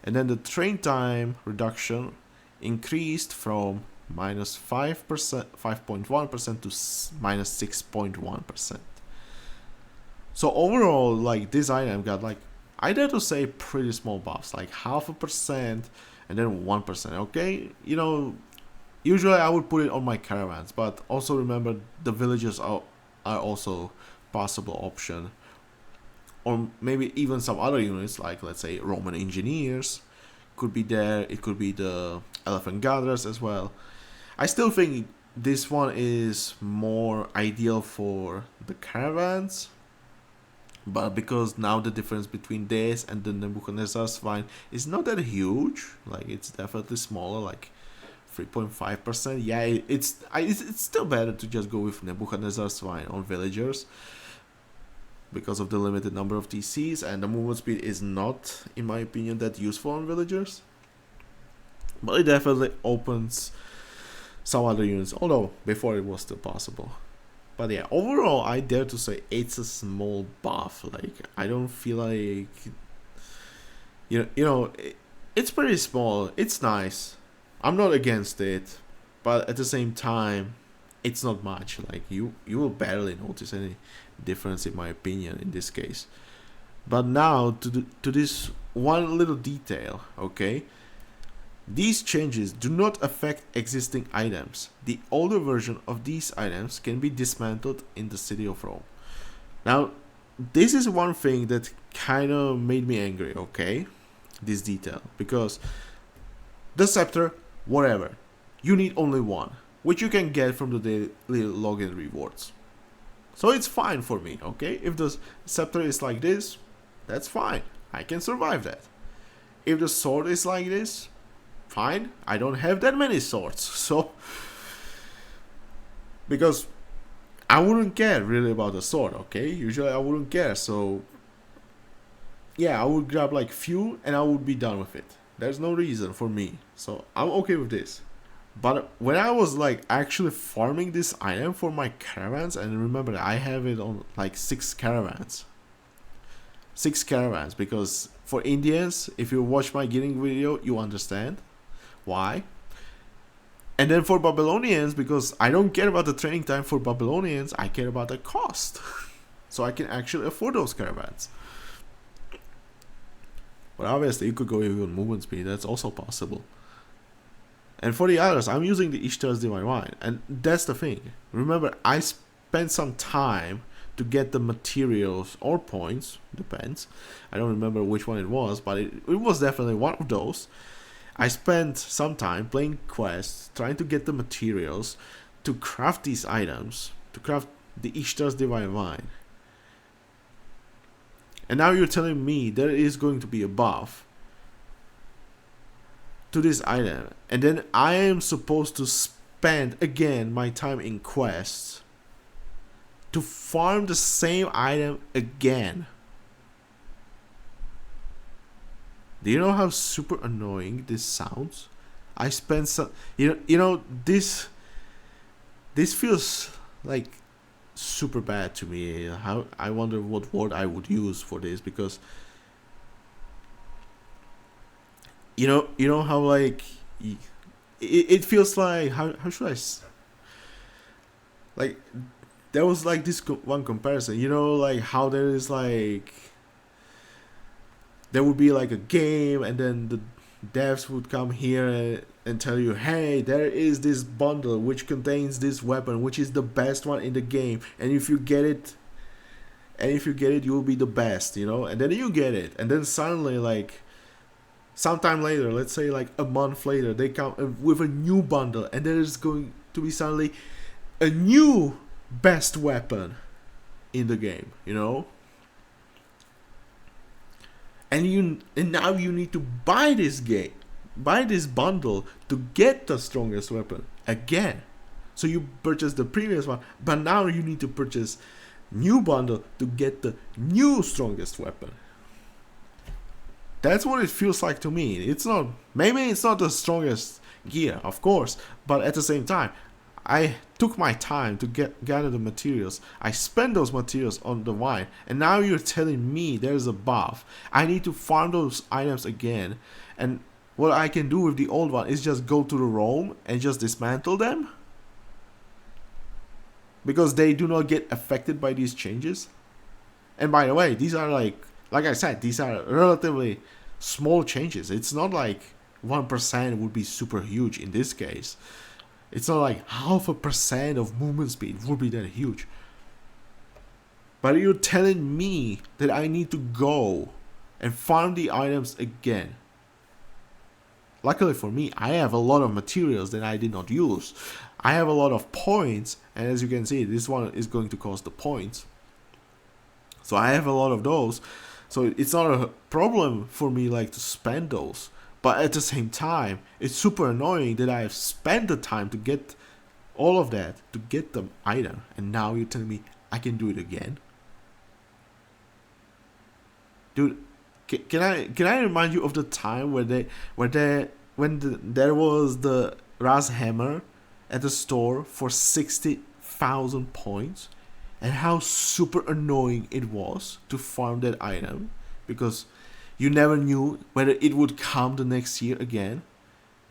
And then the train time reduction increased from minus 5.1% to minus 6.1%. So overall, like, this item got, like, I dare to say pretty small buffs, like 0.5% and then 1%, okay? You know, usually I would put it on my caravans, but also remember the villages are also possible option. Or maybe even some other units, like let's say Roman engineers could be there. It could be the elephant gatherers as well. I still think this one is more ideal for the caravans, but because now the difference between this and the Nebuchadnezzar's Vine is not that huge, like it's definitely smaller, like 3.5%. Yeah, it's still better to just go with Nebuchadnezzar's Vine on villagers because of the limited number of TCs, and the movement speed is not, in my opinion, that useful on villagers. But it definitely opens some other units, although before it was still possible. But yeah, overall, I dare to say it's a small buff. Like, I don't feel like, you know, it's pretty small. It's nice. I'm not against it, but at the same time, it's not much. Like, you will barely notice any difference, in my opinion, in this case. But now to this one little detail, okay? These changes do not affect existing items. The older version of these items can be dismantled in the city of Rome. Now, this is one thing that kind of made me angry, okay? This detail, because the scepter, whatever, you need only one, which you can get from the daily login rewards. So it's fine for me, okay? If the scepter is like this, that's fine. I can survive that. If the sword is like this, fine. I don't have that many swords, so because I wouldn't care really about the sword, okay? Usually I wouldn't care, so yeah, I would grab like few and I would be done with it. There's no reason for me, so I'm okay with this. But when I was like actually farming this item for my caravans, and remember I have it on like 6 caravans, because for Indians, if you watch my getting video, you understand why. And then for Babylonians, because I don't care about the training time for Babylonians, I care about the cost. So I can actually afford those caravans. But obviously you could go even movement speed, that's also possible. And for the others, I'm using the Ishtar's Divine Wine. And that's the thing. Remember, I spent some time to get the materials or points, depends. I don't remember which one it was, but it was definitely one of those. I spent some time playing quests, trying to get the materials to craft these items, to craft the Ishtar's Divine Wine. And now you're telling me there is going to be a buff to this item, and then I am supposed to spend again my time in quests to farm the same item again. Do you know how super annoying this sounds? I spent some, this feels like super bad to me. How, I wonder what word I would use for this, because you know how like it feels like, how should I like, there was like this one comparison, like how there is like, there would be like a game, and then the devs would come here and tell you, hey, there is this bundle which contains this weapon which is the best one in the game, and if you get it you will be the best, and then you get it, and then suddenly, like sometime later, let's say like a month later, they come with a new bundle, and there is going to be suddenly a new best weapon in the game, and now you need to buy this bundle to get the strongest weapon again. So you purchase the previous one, but now you need to purchase new bundle to get the new strongest weapon. That's what it feels like to me. Maybe it's not the strongest gear, of course, but at the same time, I took my time to gather the materials. I spent those materials on the wine, and now you're telling me there's a buff. I need to farm those items again, and what I can do with the old one is just go to the roam and just dismantle them, because they do not get affected by these changes. And by the way, these are like I said, these are relatively small changes. It's not like 1% would be super huge in this case. It's not like 0.5% of movement speed would be that huge. But you're telling me that I need to go and farm the items again. Luckily for me, I have a lot of materials that I did not use. I have a lot of points, and as you can see, this one is going to cost the points. So I have a lot of those. So it's not a problem for me like to spend those. But at the same time, it's super annoying that I have spent the time to get all of that, to get the item, and now you're telling me I can do it again? Dude, can I remind you of the time when there was the Raz Hammer at the store for 60,000 points, and how super annoying it was to farm that item, because you never knew whether it would come the next year again.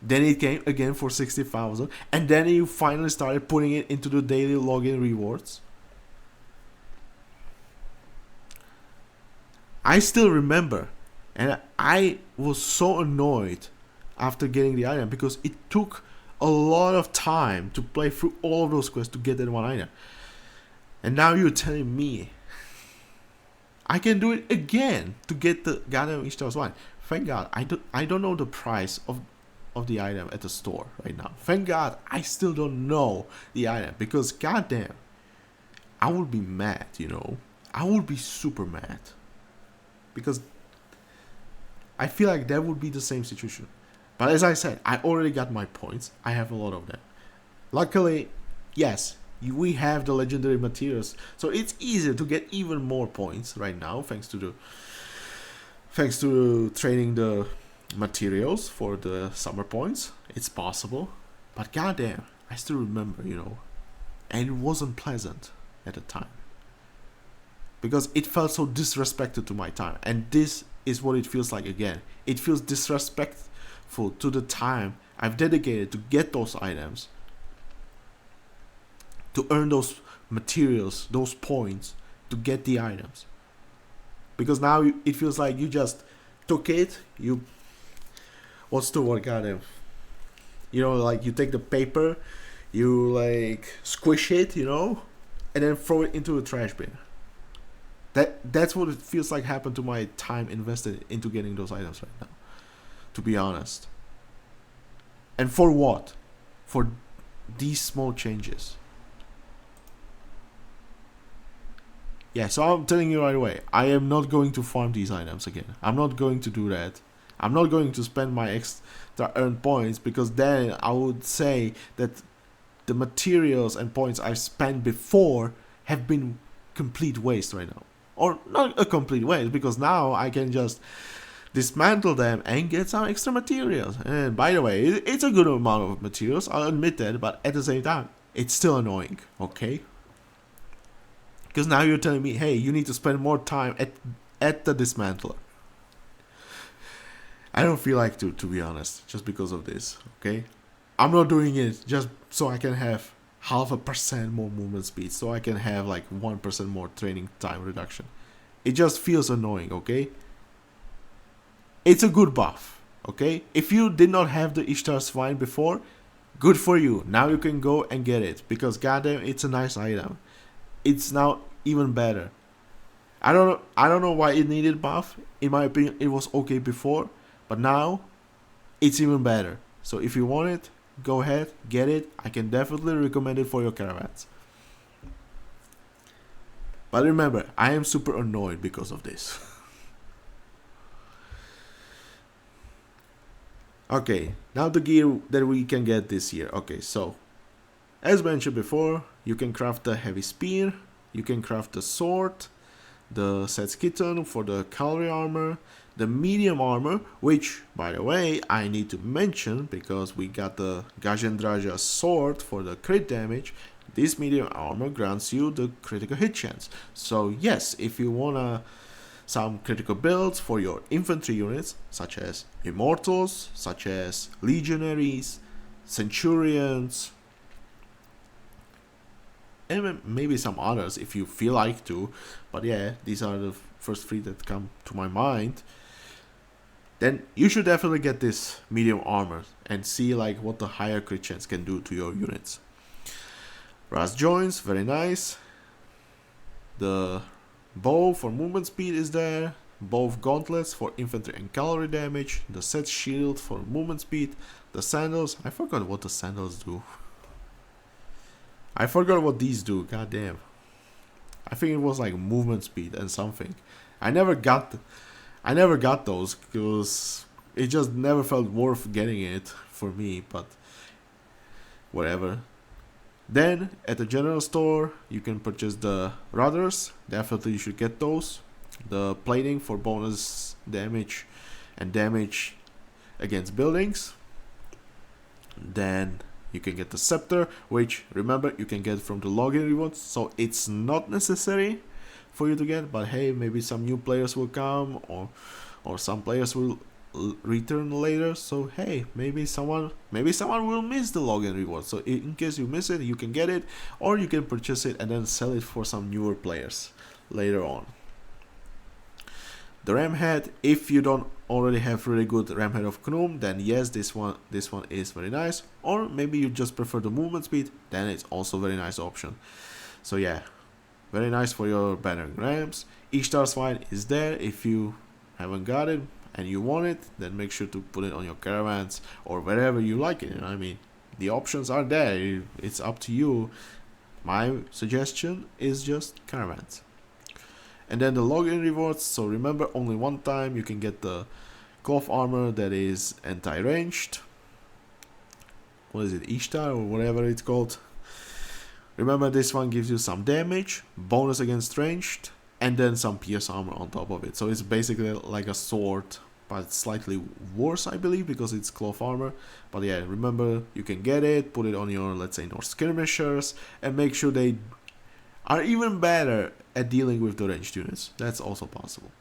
Then it came again for 60,000, and then you finally started putting it into the daily login rewards. I still remember, and I was so annoyed after getting the item, because it took a lot of time to play through all of those quests to get that one item. And now you're telling me I can do it again to get the goddamn Ishtar's Wine. Thank God, I don't know the price of the item at the store right now. Thank God I still don't know the item, because goddamn, I would be mad, I would be super mad. Because I feel like that would be the same situation. But as I said, I already got my points. I have a lot of them. Luckily, yes, we have the legendary materials, so it's easier to get even more points right now, thanks to trading the materials for the summer points. It's possible, but goddamn, I still remember, and it wasn't pleasant at the time, because it felt so disrespected to my time, and this is what it feels like again. It feels disrespectful to the time I've dedicated to get those items, to earn those materials, those points, to get the items. Because now it feels like you just took it, what's the word, goddamn? You know, like you take the paper, you like squish it, you know, and then throw it into a trash bin. That's what it feels like happened to my time invested into getting those items right now, to be honest. And for what? For these small changes. Yeah, so I'm telling you right away, I am not going to farm these items again. I'm not going to do that. I'm not going to spend my extra earned points, because then I would say that the materials and points I've spent before have been complete waste right now. Or not a complete waste, because now I can just dismantle them and get some extra materials. And by the way, it's a good amount of materials, I'll admit that, but at the same time, it's still annoying, okay? Because now you're telling me, hey, you need to spend more time at the dismantler. I don't feel like to be honest, just because of this, okay? I'm not doing it just so I can have 0.5% more movement speed, so I can have like 1% more training time reduction. It just feels annoying, okay? It's a good buff, okay? If you did not have the Ishtar Swine before, good for you. Now you can go and get it, because goddamn, it's a nice item. It's now even better. I don't know why it needed buff. In my opinion, it was okay before, but now it's even better. So if you want it, go ahead, get it. I can definitely recommend it for your caravans. But remember, I am super annoyed because of this. Okay, now the gear that we can get this year. Okay, so as mentioned before, you can craft the heavy spear, you can craft the sword, the Set's Kitten for the cavalry armor, the medium armor, which, by the way, I need to mention because we got the Gajendraja sword for the crit damage. This medium armor grants you the critical hit chance. So yes, if you wanna some critical builds for your infantry units, such as Immortals, such as Legionaries, Centurions, and maybe some others if you feel like to, but yeah, these are the first three that come to my mind, then you should definitely get this medium armor and see like what the higher crit chance can do to your units. Brass joints, very nice. The bow for movement speed is there, both gauntlets for infantry and cavalry damage, the set shield for movement speed, the sandals, I forgot what the sandals do. I forgot what these do, goddamn. I think it was like movement speed and something. I never got those because it just never felt worth getting it for me, but whatever. Then at the general store you can purchase the rudders. Definitely you should get those. The plating for bonus damage and damage against buildings. Then you can get the scepter, which remember you can get from the login rewards, so it's not necessary for you to get, but hey, maybe some new players will come or some players will return later, so hey, maybe someone will miss the login reward, so in case you miss it, you can get it, or you can purchase it and then sell it for some newer players later on. The ram head, if you don't already have really good ram head of Knum, then yes, this one is very nice, or maybe you just prefer the movement speed, then it's also a very nice option. So yeah, very nice for your bannering rams. Ishtar Swine is there. If you haven't got it and you want it, then make sure to put it on your caravans or wherever you like it. I mean, the options are there. It's up to you. My suggestion is just caravans. And then the login rewards. So remember, only one time you can get the cloth armor that is anti-ranged. What is it? Ishtar or whatever it's called. Remember, this one gives you some damage, bonus against ranged, and then some pierce armor on top of it. So it's basically like a sword, but slightly worse, I believe, because it's cloth armor. But yeah, remember, you can get it, put it on your, let's say, North skirmishers, and make sure they are even better at dealing with the ranged units. That's also possible.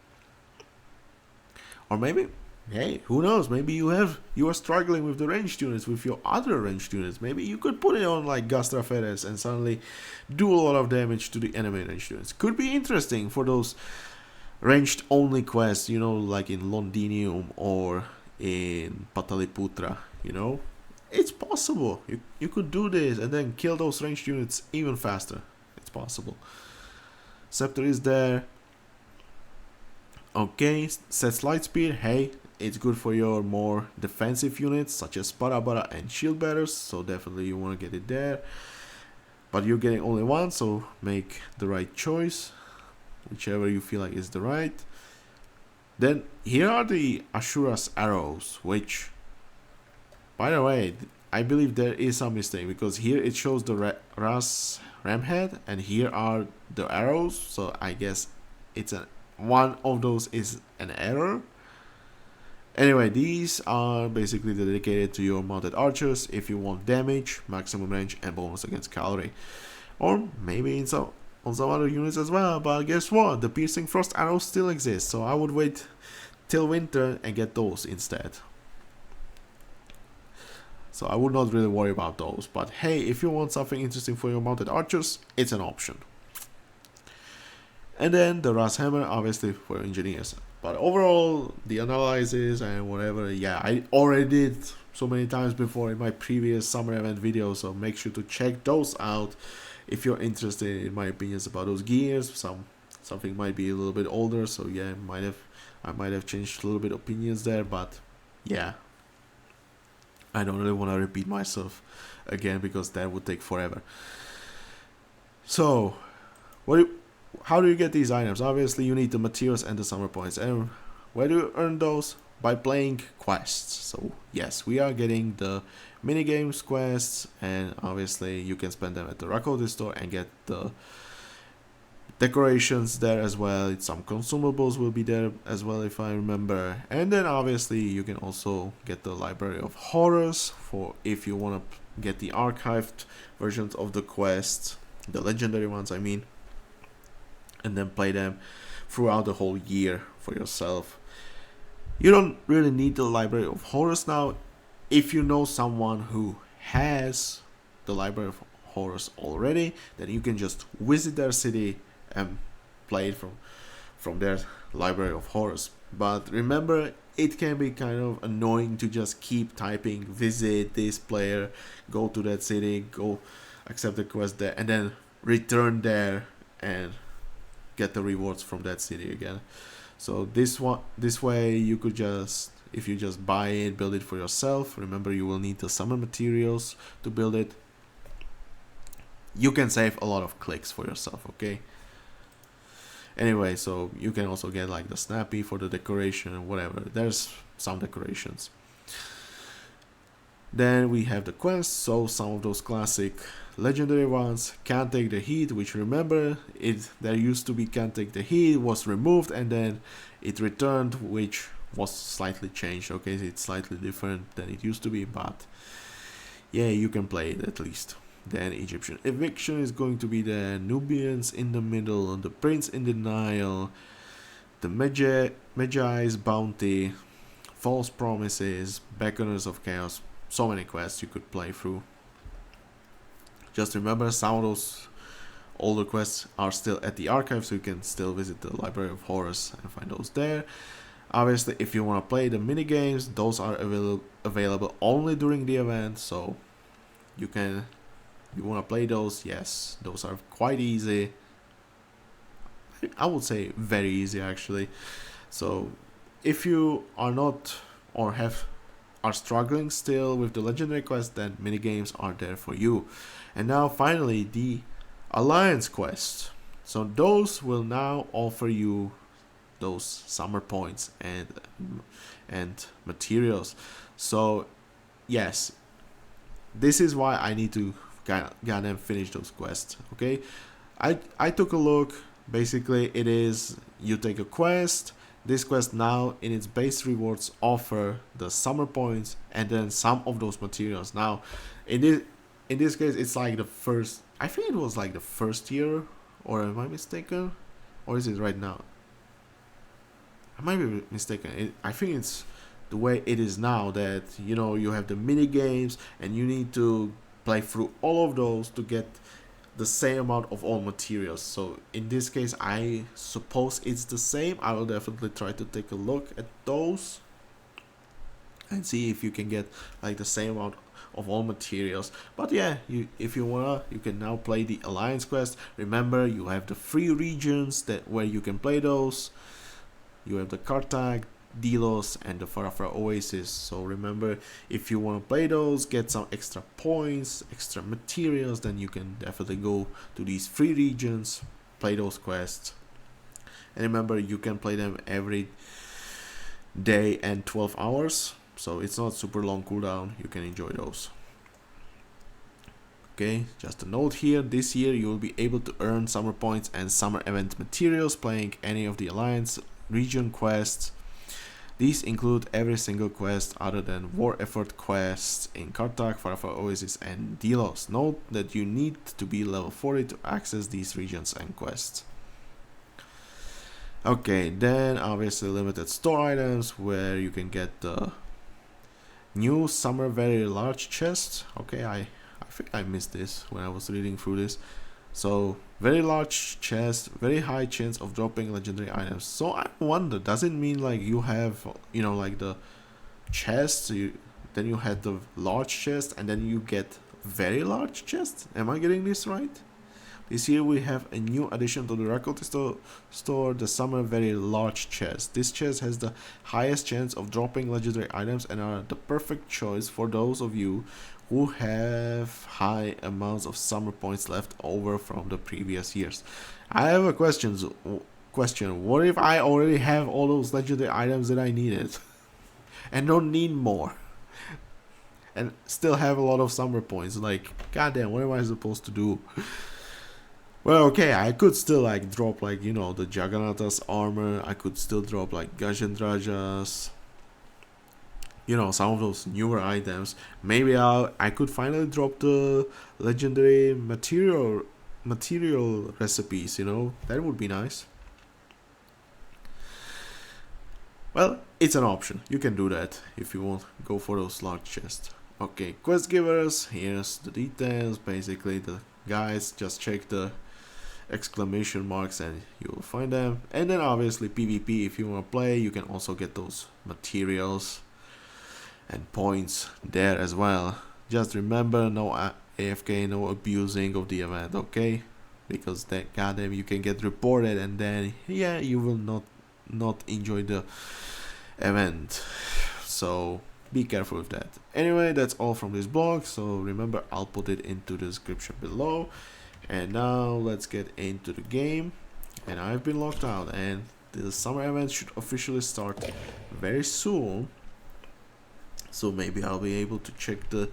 Or maybe, hey, who knows, maybe you are struggling with the ranged units, with your other ranged units. Maybe you could put it on like Gastra Feres and suddenly do a lot of damage to the enemy ranged units. Could be interesting for those ranged only quests, you know, like in Londinium or in Pataliputra, you know. It's possible. You could do this and then kill those ranged units even faster. It's possible. Scepter is there. Okay, sets light speed. Hey, it's good for your more defensive units such as Parabara and shield bearers, so definitely you want to get it there. But you're getting only one, so make the right choice, whichever you feel like is the right. Then here are the Ashura's arrows, which, by the way, I believe there is some mistake because here it shows the Ras ram head and here are the arrows, so I guess it's one of those is an error. Anyway, these are basically dedicated to your mounted archers if you want damage, maximum range, and bonus against cavalry. Or maybe on some other units as well, but guess what? The piercing frost arrows still exist, so I would wait till winter and get those instead. So I would not really worry about those, but hey, if you want something interesting for your mounted archers, it's an option. And then the Ras Hammer, obviously for engineers. But overall, the analysis and whatever, yeah, I already did so many times before in my previous summer event videos, so make sure to check those out if you're interested in my opinions about those gears. Something might be a little bit older, so yeah, I might have changed a little bit opinions there, but yeah, I don't really want to repeat myself again because that would take forever. So, how do you get these items? Obviously, you need the materials and the summer points. And where do you earn those? By playing quests. So, yes, we are getting the minigames quests, and obviously, you can spend them at the Rakoti store and get the decorations there as well. Some consumables will be there as well, if I remember. And then, obviously, you can also get the Library of Horrors for if you want to get the archived versions of the quests, the legendary ones, I mean. And then play them throughout the whole year for yourself. You don't really need the Library of Horrors now. If you know someone who has the Library of Horrors already, then you can just visit their city and play it from their Library of Horrors. But remember, it can be kind of annoying to just keep typing visit this player, go to that city, go accept the quest there, and then return there and get the rewards from that city again. So this way you could just, if you just buy it, build it for yourself. Remember, you will need the summer materials to build it. You can save a lot of clicks for yourself, okay? Anyway, so you can also get like the snappy for the decoration and whatever. There's some decorations. Then we have the quests, so some of those classic legendary ones. Can't Take the Heat, which remember, there used to be Can't Take the Heat, was removed and then it returned, which was slightly changed. Okay, it's slightly different than it used to be, but yeah, you can play it at least. Then Egyptian Eviction is going to be the Nubians in the middle, the Prince in the Nile, the Magi's Bounty, False Promises, Beckoners of Chaos. So many quests you could play through. Just remember, some of those older quests are still at the archive, so you can still visit the Library of Horrors and find those there. Obviously, if you want to play the minigames, those are available only during the event, so you want to play those, yes, those are quite easy. I would say very easy actually. So if you are not or are struggling still with the legendary quest, then minigames are there for you. And now finally the alliance quest. So those will now offer you those summer points and materials. So yes, this is why I need to gotta finish those quests. Okay, I took a look. Basically, it is you take a quest. This quest now in its base rewards offer the summer points and then some of those materials. Now, in this case, it's like the first. I think it was like the first year, or am I mistaken? Or is it right now? I might be mistaken. I think it's the way it is now that you have the mini games and you need to play through all of those to get the same amount of all materials. So in this case, I suppose it's the same. I will definitely try to take a look at those and see if you can get like the same amount of all materials. But yeah, if you wanna, you can now play the Alliance quest. Remember, you have the free regions that where you can play those. You have the Kartag, Delos, and the Farafra Oasis. So remember, if you want to play those, get some extra points, extra materials, then you can definitely go to these free regions, play those quests. And remember, you can play them every day and 12 hours. So it's not super long cooldown. You can enjoy those. Okay, just a note here, this year you will be able to earn summer points and summer event materials playing any of the Alliance region quests. These include every single quest other than war effort quests in Kartak, Farafra Oasis and Delos. Note that you need to be level 40 to access these regions and quests. Okay, then obviously limited store items where you can get the new summer very large chest. Okay, I think I missed this when I was reading through this. So very large chest, very high chance of dropping legendary items. So I wonder, does it mean like you have, you know, like the chest, then you had the large chest and then you get very large chest? Am I getting this right? This year we have a new addition to the record store, the summer very large chest. This chest has the highest chance of dropping legendary items and are the perfect choice for those of you who have high amounts of summer points left over from the previous years. I have a question. What if I already have all those legendary items that I needed and don't need more and still have a lot of summer points? Like, goddamn, what am I supposed to do? Well, okay, I could still like drop like, you know, the Jagannath's armor. I could still drop like Gajendraja's, you know, some of those newer items. Maybe I could finally drop the legendary material recipes, you know. That would be nice. Well, it's an option. You can do that if you want. Go for those large chests. Okay, quest givers. Here's the details. Basically, the guys, just check the exclamation marks and you will find them. And then obviously PvP, if you want to play, you can also get those materials and points there as well. Just remember, no AFK, no abusing of the event, okay? Because that goddamn you can get reported and then yeah, you will not enjoy the event. So be careful with that. Anyway, that's all from this blog. So remember, I'll put it into the description below. And now let's get into the game. And I've been locked out and the summer event should officially start very soon. So maybe I'll be able to check the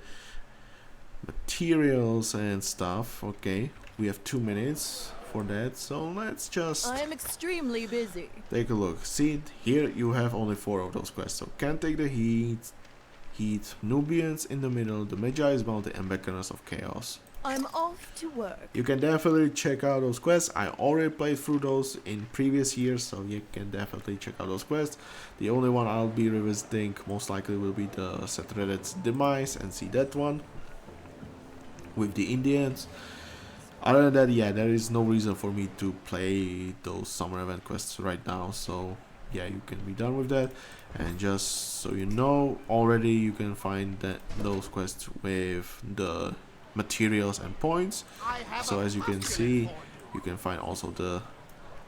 materials and stuff. Okay, we have 2 minutes for that, so let's just I am extremely busy. Take a look. See, here you have only 4 of those quests. So can't take the heat, Nubians in the middle, the Magi's Bounty, and Beckoners of Chaos. I'm off to work. You can definitely check out those quests. I already played through those in previous years, so you can definitely check out those quests. The only one I'll be revisiting most likely will be the Setredet's Demise, and see that one with the Indians. Other than that, yeah, there is no reason for me to play those summer event quests right now, so yeah, you can be done with that. And just so you know, already you can find those quests with the materials and points. So as you can see, you can find also the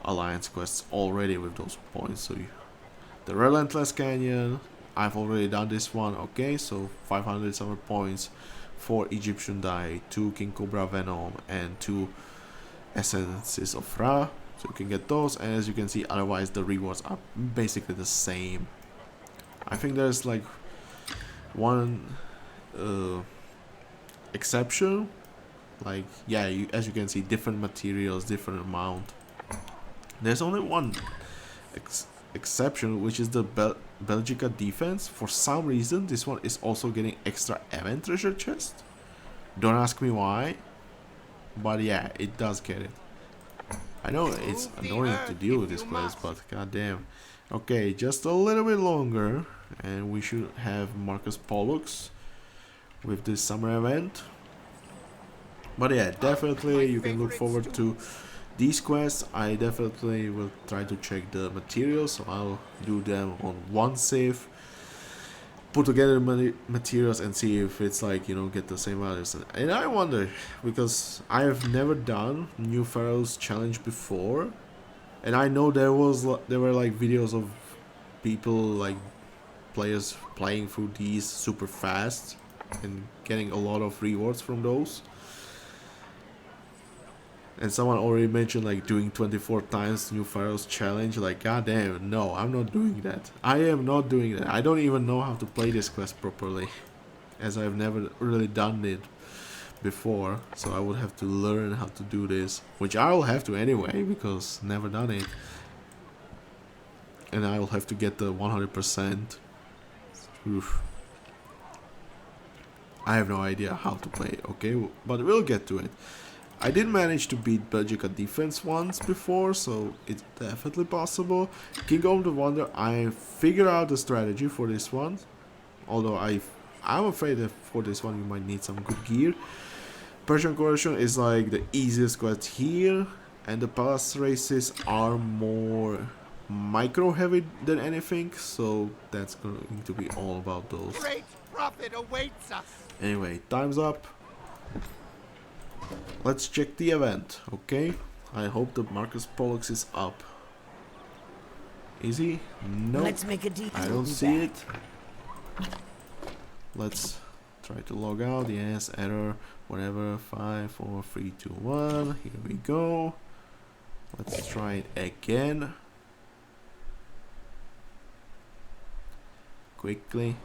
Alliance quests already with those points. So the Relentless Canyon, I've already done this one. Okay, so 500 summer points, 4 Egyptian Dye, 2 King Cobra Venom, and 2 Essences of Ra. So you can get those, and as you can see, otherwise the rewards are basically the same. I think there's like one exception, like yeah, as you can see, different materials, different amount. There's only one exception, which is the Belgica defense. For some reason, this one is also getting extra event treasure chest. Don't ask me why, but yeah, it does get it. I know it's annoying to deal with this quest, but goddamn. Okay, just a little bit longer, and we should have Marcus Pollux with this summer event. But yeah, definitely you can look forward to these quests. I definitely will try to check the materials, so I'll do them on one save, put together materials and see if it's like, you know, get the same values. And I wonder, because I have never done New Pharaoh's challenge before, and I know there were like videos of people, like players playing through these super fast and getting a lot of rewards from those. And someone already mentioned like doing 24 times New Pharaoh's challenge. Like, goddamn, no, I'm not doing that. I am not doing that. I don't even know how to play this quest properly, as I've never really done it before. So I would have to learn how to do this, which I will have to anyway, because never done it. And I will have to get the 100%. Oof. I have no idea how to play it, okay? But we'll get to it. I did manage to beat Belgica defense once before, so it's definitely possible. Kingdom of the Wonder, I figured out the strategy for this one. Although I'm afraid that for this one you might need some good gear. Persian Coalition is like the easiest quest here, and the palace races are more micro heavy than anything, so that's going to be all about those. Great profit awaits us. Anyway, time's up. Let's check the event, okay? I hope the Marcus Pollux is up. Is he? No. Let's make a deal. I don't see it. Let's try to log out. Yes, error, whatever. 5, 4, 3, 2, 1. Here we go. Let's try it again. Quickly.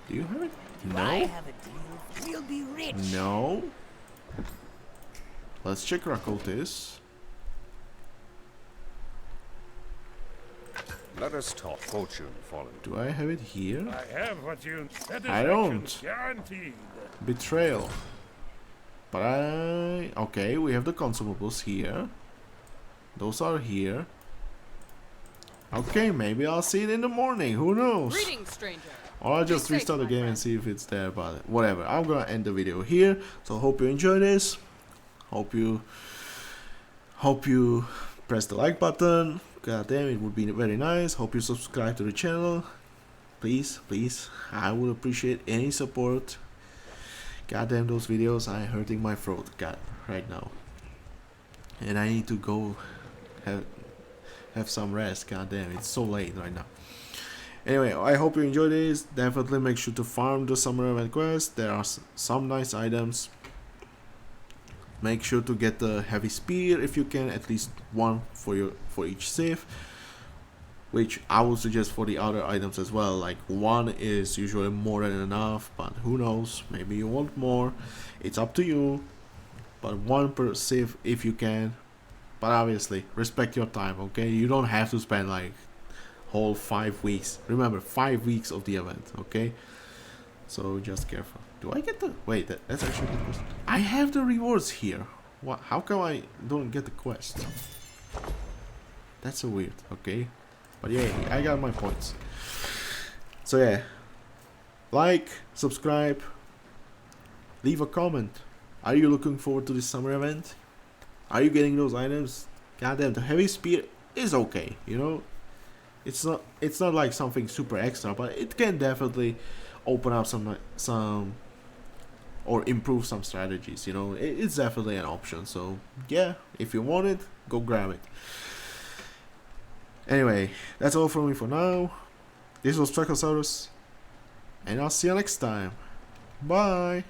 Do you have it? I No. have a deal. We'll be rich. No. Let's check Rakotis. Let us talk fortune fallen. Do I have it here? I have what you I don't. satisfaction guaranteed. Betrayal. But okay, we have the consumables here. Those are here. Okay, maybe I'll see it in the morning. Who knows? Greetings, stranger. Or I'll just Be safe, restart the my game friend. and see if it's there. But whatever. I'm gonna end the video here. So hope you enjoy this. Hope you press the like button. God damn, it would be very nice. Hope you subscribe to the channel. Please, please. I would appreciate any support. God damn, those videos are hurting my throat. God, right now. And I need to go have some rest. God damn, it's so late right now. Anyway, I hope you enjoyed this. Definitely make sure to farm the summer event quest. There are some nice items. Make sure to get the heavy spear if you can, at least one for each save, which I would suggest for the other items as well. Like one is usually more than enough, but who knows, maybe you want more. It's up to you, but one per save if you can. But obviously respect your time, okay? You don't have to spend like whole 5 weeks. Remember, 5 weeks of the event, okay? So just careful. Do I get the... Wait, that's actually the quest. I have the rewards here. What? How come I don't get the quest? That's so weird, okay? But yeah, I got my points. So yeah. Like, subscribe, leave a comment. Are you looking forward to this summer event? Are you getting those items? Goddamn, the heavy spear is okay, you know? It's not like something super extra, but it can definitely open up some or improve some strategies, you know. It's definitely an option. So yeah, if you want it, go grab it. Anyway, that's all from me for now. This was Psychosaurus, and I'll see you next time. Bye.